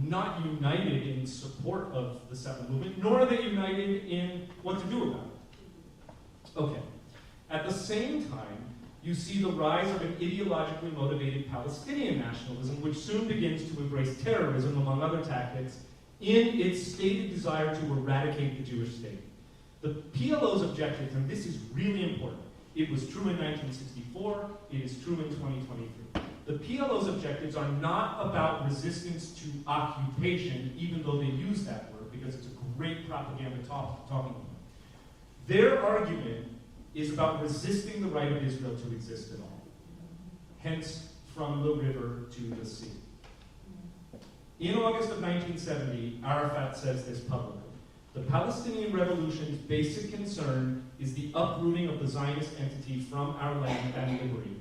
not united in support of the settlement movement, nor are they united in what to do about it. Okay. At the same time, you see the rise of an ideologically motivated Palestinian nationalism, which soon begins to embrace terrorism, among other tactics, in its stated desire to eradicate the Jewish state. The PLO's objectives, and this is really important, it was true in 1964, it is true in 2023. The PLO's objectives are not about resistance to occupation, even though they use that word, because it's a great propaganda talking point. Their argument is about resisting the right of Israel to exist at all. Hence, from the river to the sea. In August of 1970, Arafat says this publicly. The Palestinian Revolution's basic concern is the uprooting of the Zionist entity from our land and liberty.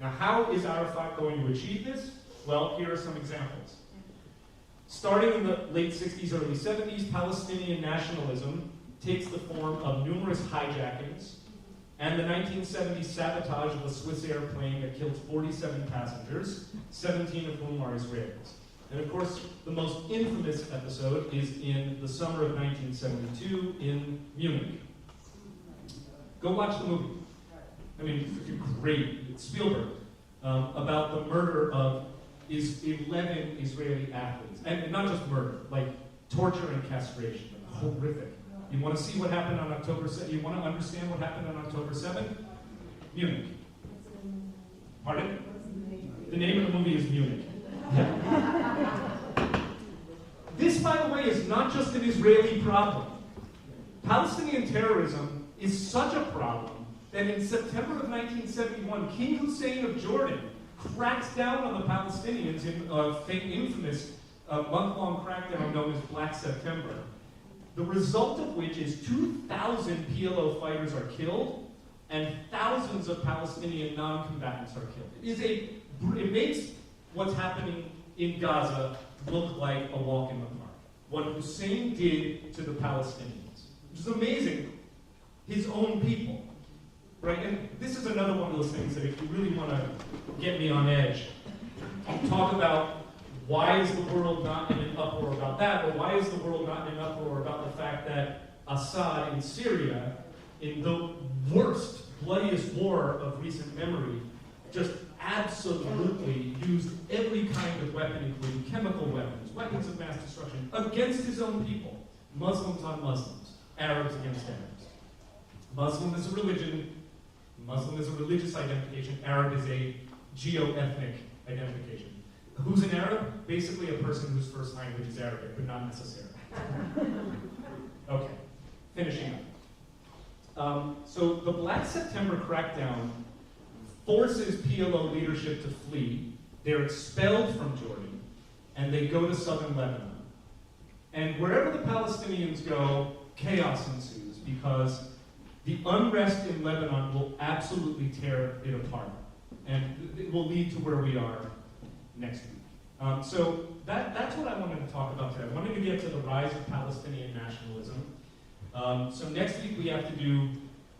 Now, how is Arafat going to achieve this? Well, here are some examples. Starting in the late 60s, early 70s, Palestinian nationalism takes the form of numerous hijackings and the 1970 sabotage of a Swiss airplane that killed 47 passengers, 17 of whom are Israelis. And of course, the most infamous episode is in the summer of 1972 in Munich. Go watch the movie. I mean, great, Spielberg, about the murder of 11 Israeli athletes. And not just murder, like torture and castration. Horrific. You want to see what happened on October 7th? You want to understand what happened on October 7th? Munich. Pardon? The name of the movie is Munich. This, by the way, is not just an Israeli problem. Palestinian terrorism is such a problem that in September of 1971, King Hussein of Jordan cracks down on the Palestinians in a infamous month-long crackdown known as Black September. The result of which is 2,000 PLO fighters are killed and thousands of Palestinian non-combatants are killed. It makes what's happening in Gaza look like a walk in the park. What Hussein did to the Palestinians, which is amazing, his own people, right? And this is another one of those things that if you really want to get me on edge, talk about why is the world not in an uproar about that, or why is the world not in an uproar about the fact that Assad in Syria, in the worst, bloodiest war of recent memory, just absolutely used every kind of weapon, including chemical weapons, weapons of mass destruction, against his own people. Muslims on Muslims, Arabs against Arabs. Muslim is a religion, Muslim is a religious identification, Arab is a geo-ethnic identification. Who's an Arab? Basically a person whose first language is Arabic, but not necessarily. Okay, finishing up. So the Black September crackdown forces PLO leadership to flee. They're expelled from Jordan, and they go to southern Lebanon. And wherever the Palestinians go, chaos ensues, because the unrest in Lebanon will absolutely tear it apart. And it will lead to where we are next week. So that's what I wanted to talk about today. I wanted to get to the rise of Palestinian nationalism. So next week we have to do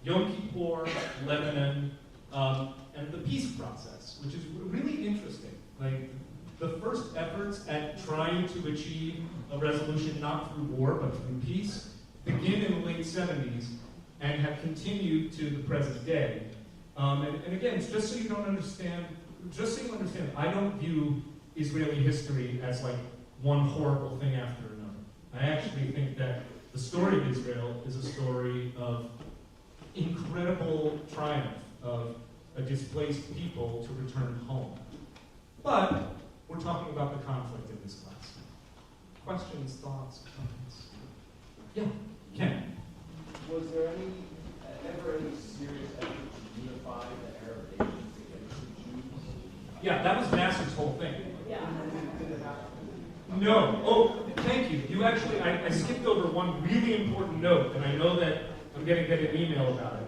Yom Kippur, Lebanon, and the peace process, which is really interesting. Like the first efforts at trying to achieve a resolution not through war but through peace begin in the late 70s and have continued to the present day. And again, just so you understand, I don't view Israeli history as like one horrible thing after another. I actually think that the story of Israel is a story of incredible triumph of a displaced people to return home. But we're talking about the conflict in this class. Questions, thoughts, comments? Yeah, Ken. Was there ever any serious effort to unify the Arab nations against the Jews? Yeah, that was Nasser's whole thing. Did it happen? No. Oh, thank you. You actually, I skipped over one really important note, and I know that I'm going to get an email about it.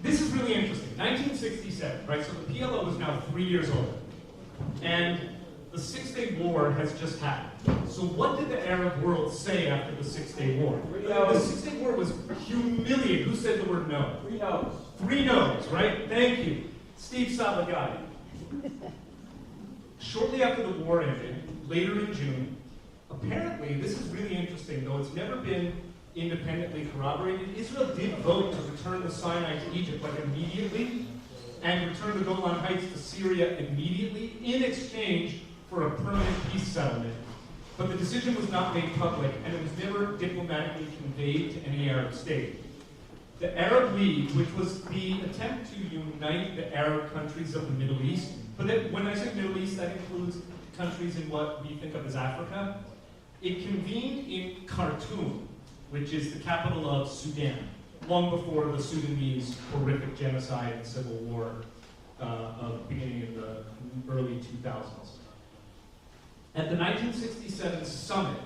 This is really interesting. 1967, right? So the PLO is now 3 years old. And the Six-Day War has just happened. So what did the Arab world say after the Six-Day War? The Six-Day War was humiliating. Who said the word no? 3 no's. 3 no's, right? Thank you. Steve Salagati. Shortly after the war ended, later in June, apparently, this is really interesting, though it's never been independently corroborated, Israel did vote to return the Sinai to Egypt like immediately, and return the Golan Heights to Syria immediately in exchange for a permanent peace settlement. But the decision was not made public, and it was never diplomatically conveyed to any Arab state. The Arab League, which was the attempt to unite the Arab countries of the Middle East, but then, when I say Middle East, that includes countries in what we think of as Africa, it convened in Khartoum, which is the capital of Sudan, long before the Sudanese horrific genocide and civil war beginning in the early 2000s. At the 1967 summit,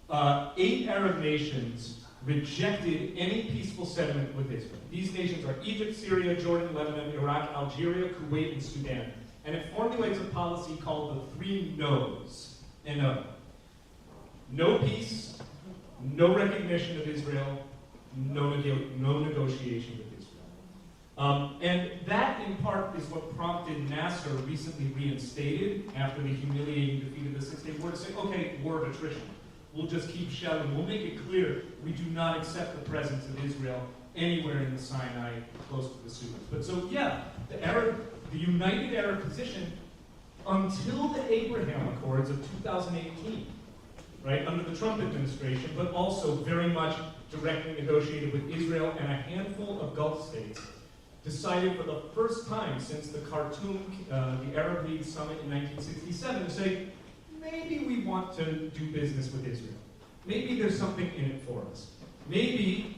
8 Arab nations rejected any peaceful settlement with Israel. These nations are Egypt, Syria, Jordan, Lebanon, Iraq, Algeria, Kuwait, and Sudan. And it formulates a policy called the 3 no's. N-O. No peace, no recognition of Israel, no negotiation with Israel. And that, in part, is what prompted Nasser, recently reinstated after the humiliating defeat of the Six-Day War, to say, okay, war of attrition. we'll just keep shelling. We'll make it clear we do not accept the presence of Israel anywhere in the Sinai close to the Suez. But so, yeah, the united Arab position until the Abraham Accords of 2018, right, under the Trump administration, but also very much directly negotiated with Israel and a handful of Gulf states, decided for the first time since the Khartoum, the Arab League Summit in 1967, to say, maybe we want to do business with Israel. Maybe there's something in it for us. Maybe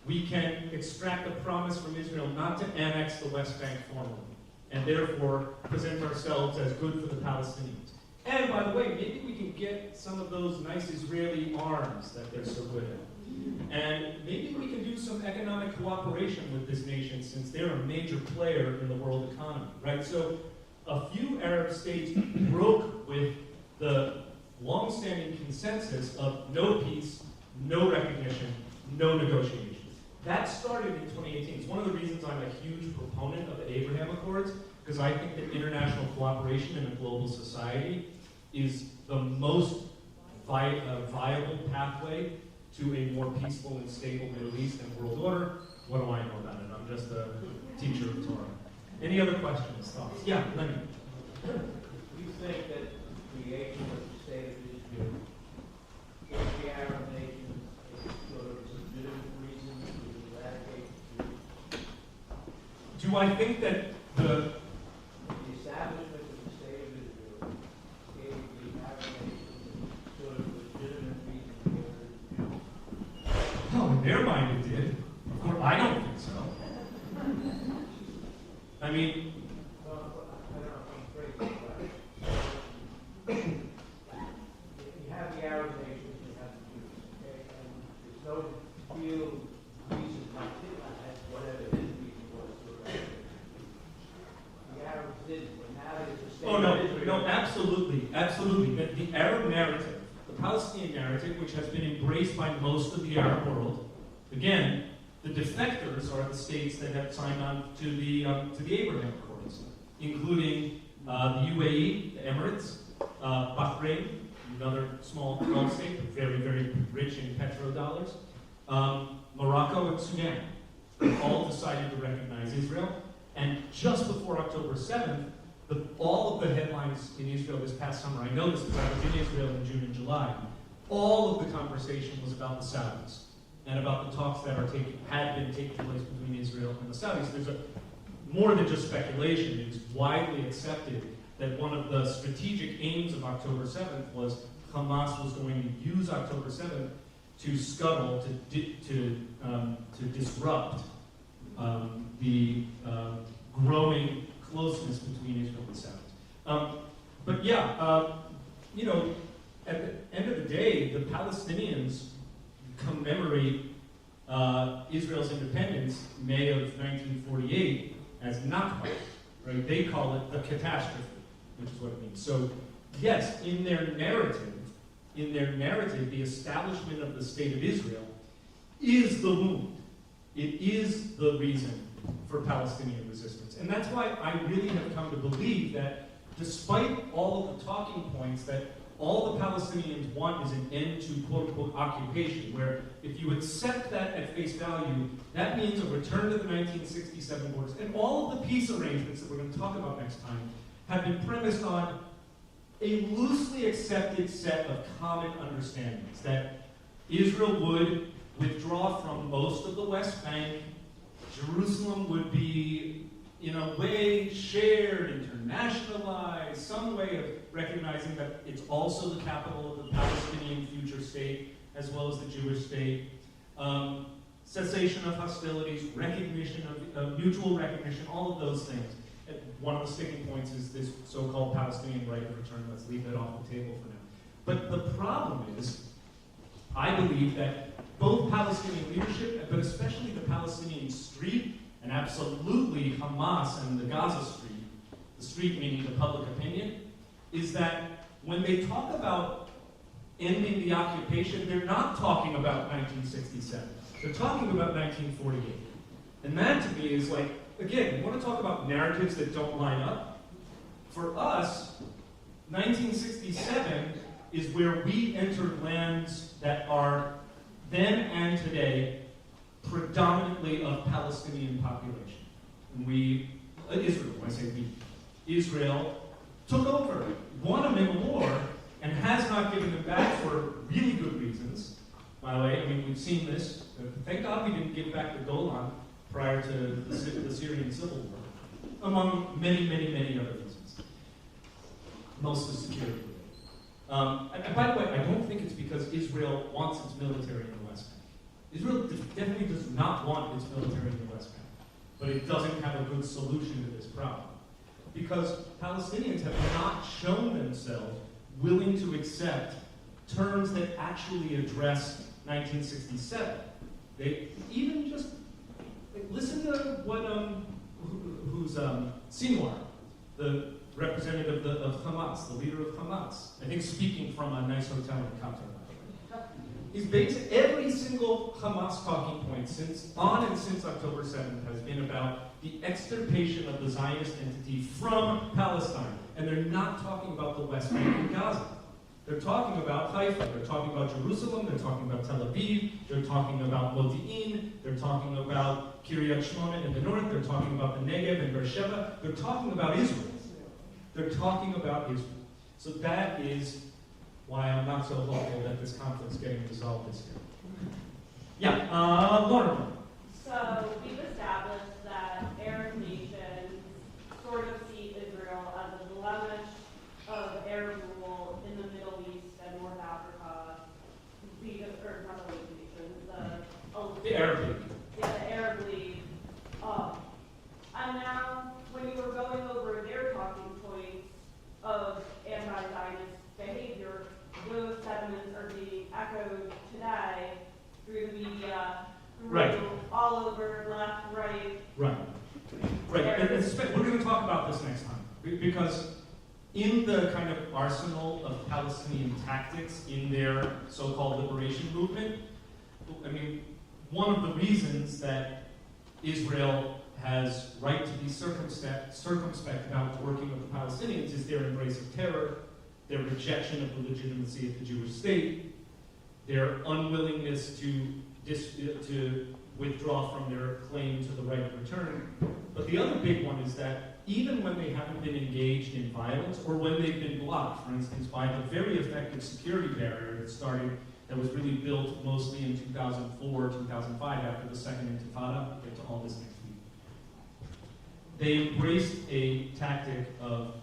we can extract a promise from Israel not to annex the West Bank formally, and therefore present ourselves as good for the Palestinians. And by the way, maybe we can get some of those nice Israeli arms that they're so good at. And maybe we can do some economic cooperation with this nation since they're a major player in the world economy, right? So a few Arab states broke with the long-standing consensus of no peace, no recognition, no negotiation. That started in 2018. It's one of the reasons I'm a huge proponent of the Abraham Accords, because I think that international cooperation in a global society is the most viable pathway to a more peaceful and stable Middle East and world order. What do I know about it? I'm just a teacher of Torah. Any other questions, thoughts? Yeah, Lenny. Do you think that the creation of the state of Israel gave the Arab nations a sort of legitimate reason to eradicate Jews? Do I think that the establishment of the state of Israel gave the Arab nations a sort of legitimate reason to get rid of Jews? Oh, in their mind it did. Or I don't think so. I mean, I don't know if I'm phrasing it right. You have the Arab nations, you have the Jews, okay? And there's no real reason not to, whatever his reason was to eradicate. The Arabs didn't, but now there's a state oh of Israel. no, absolutely, absolutely. The Arab narrative, the Palestinian narrative, which has been embraced by most of the Arab world, again, the defectors are the states that have signed on to the Abraham Accords, including the UAE, the Emirates, Bahrain, another small Gulf state, but very, very rich in petrodollars, Morocco and Sudan. All decided to recognize Israel. And just before October 7th, all of the headlines in Israel this past summer, I know this because I was in Israel in June and July, all of the conversation was about the Saudis and about the talks that had been taking place between Israel and the Saudis. There's more than just speculation. It is widely accepted that one of the strategic aims of October 7th was Hamas was going to use October 7th to scuttle, to disrupt the growing closeness between Israel and the Saudis. But yeah, you know, at the end of the day, the Palestinians commemorate Israel's independence, May of 1948, as Nakba, right? They call it the catastrophe, which is what it means. So, yes, in their narrative, the establishment of the state of Israel is the wound. It is the reason for Palestinian resistance. And that's why I really have come to believe that despite all of the talking points that all the Palestinians want is an end to quote-unquote occupation, where if you accept that at face value, that means a return to the 1967 borders. And all of the peace arrangements that we're going to talk about next time have been premised on a loosely accepted set of common understandings, that Israel would withdraw from most of the West Bank, Jerusalem would be, in a way, shared, internationalized, some way of recognizing that it's also the capital of the Palestinian future state, as well as the Jewish state, cessation of hostilities, recognition of mutual recognition, all of those things. And one of the sticking points is this so-called Palestinian right of return. Let's leave that off the table for now. But the problem is, I believe that both Palestinian leadership, but especially the Palestinian street, and absolutely Hamas and the Gaza Street, the street meaning the public opinion, is that when they talk about ending the occupation, they're not talking about 1967. They're talking about 1948. And that to me is like, again, you want to talk about narratives that don't line up? For us, 1967 is where we entered lands that are then and today predominantly of Palestinian population. And Israel, when I say we, Israel took over, won them in a war, and has not given them back for really good reasons. By the way, I mean, we've seen this. Thank God we didn't give back the Golan prior to the Syrian civil war, among many, many, many other reasons. Mostly security. And by the way, I don't think it's because Israel wants its military in the West Bank. Israel definitely does not want its military in the West Bank, but it doesn't have a good solution to this problem. Because Palestinians have not shown themselves willing to accept terms that actually address 1967. They even just listen to what Sinwar, the representative of Hamas, the leader of Hamas, I think speaking from a nice hotel in Qatar. He's basically every single Hamas talking point since October 7th has been about the extirpation of the Zionist entity from Palestine. And they're not talking about the West Bank and Gaza. They're talking about Haifa, they're talking about Jerusalem, they're talking about Tel Aviv, they're talking about Modi'in, they're talking about Kiryat Shmona in the north, they're talking about the Negev and Beersheba, they're talking about Israel. They're talking about Israel. So that is why I'm not so hopeful that this conflict's getting resolved this year. Yeah, Lauren. So we've established that Arab nations sort of see Israel as a blemish of Arab rule in the Middle East and North Africa, or not the League nations, The Arab League. Yeah, the Arab League. And now, when you were going over their talking points of anti-Zionist behavior, those sentiments are being echoed today through the media, Right. all over, left, right. Right. Right. And we're going to talk about this next time. Because in the kind of arsenal of Palestinian tactics in their so-called liberation movement, I mean, one of the reasons that Israel has right to be circumspect about working with the Palestinians is their embrace of terror, their rejection of the legitimacy of the Jewish state, their unwillingness to withdraw from their claim to the right of return. But the other big one is that even when they haven't been engaged in violence or when they've been blocked, for instance, by the very effective security barrier that was really built mostly in 2004, 2005 after the Second Intifada, we'll get to all this next week. They embraced a tactic of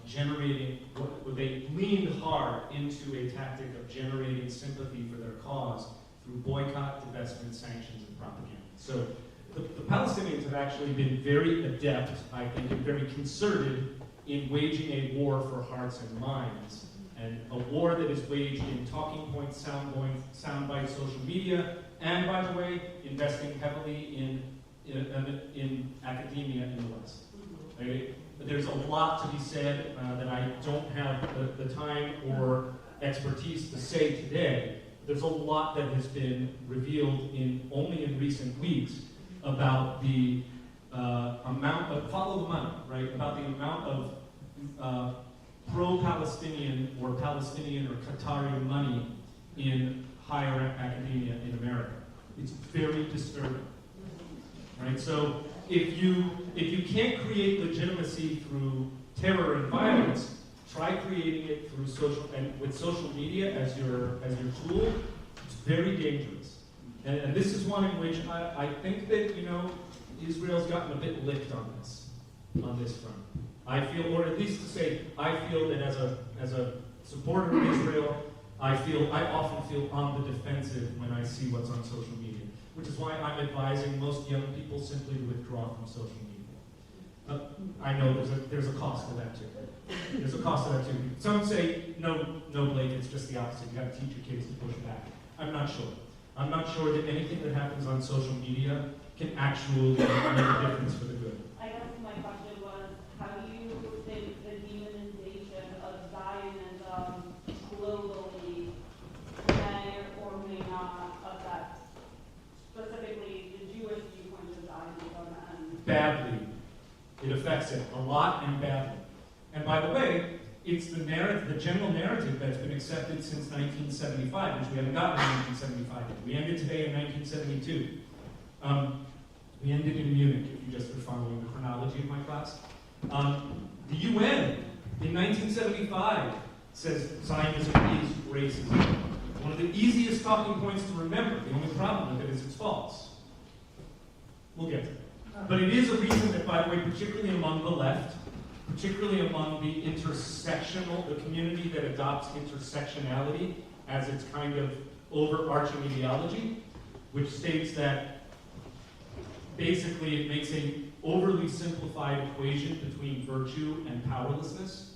they leaned hard into a tactic of generating sympathy for their cause through boycott, divestment, sanctions, and propaganda. So the Palestinians have actually been very adept, I think, and very concerted in waging a war for hearts and minds, and a war that is waged in talking points, soundbite, social media, and, by the way, investing heavily in academia in the West. Right? There's a lot to be said that I don't have the time or expertise to say today. There's a lot that has been revealed only in recent weeks about the amount of, follow the money, right? About the amount of pro-Palestinian or Palestinian or Qatari money in higher academia in America. It's very disturbing, right? So if you can't create legitimacy through terror and violence, try creating it through with social media as your tool. It's very dangerous. And this is one in which I think that, Israel's gotten a bit licked on this front. I feel, or at least to say, I feel that as a supporter of Israel, I often feel on the defensive when I see what's on social media, which is why I'm advising most young people simply to withdraw from social media. I know there's a cost to that too. There's a cost to that too. Some say, no, Blake, it's just the opposite. You got to teach your kids to push back. I'm not sure. I'm not sure that anything that happens on social media can actually make a difference for the good. I guess my question was, how do you think the demonization of Zionism globally may or may not affect specifically the Jewish viewpoint of Zionism? And Badly. It affects it a lot and badly. And by the way, perpetuates the narrative, the general narrative that's been accepted since 1975, which we haven't gotten in 1975 yet. We ended today in 1972. We ended in Munich, if you just were following the chronology of my class. The UN in 1975 says Zionism is racism. One of the easiest talking points to remember. The only problem with it is it's false. We'll get to that. But it is a reason that, by the way, particularly among the left, particularly among the the community that adopts intersectionality as its kind of overarching ideology, which states that basically it makes an overly simplified equation between virtue and powerlessness,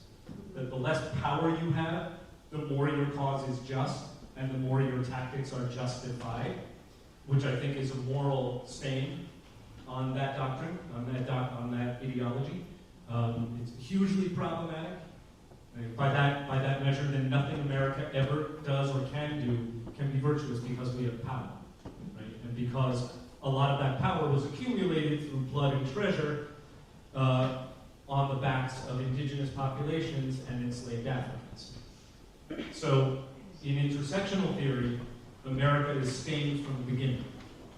that the less power you have, the more your cause is just, and the more your tactics are justified, which I think is a moral stain on that doctrine, on that ideology. It's hugely problematic. And by that measure, then nothing America ever does or can do can be virtuous because we have power, right? And because a lot of that power was accumulated through blood and treasure on the backs of indigenous populations and enslaved Africans. So, in intersectional theory, America is stained from the beginning.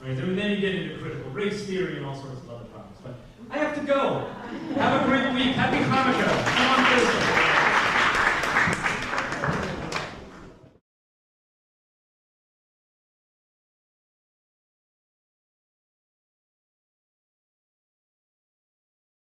Right? And then you get into critical race theory and all sorts of other problems. But I have to go. Have a great week. Happy Hanukkah. See you on Thursday.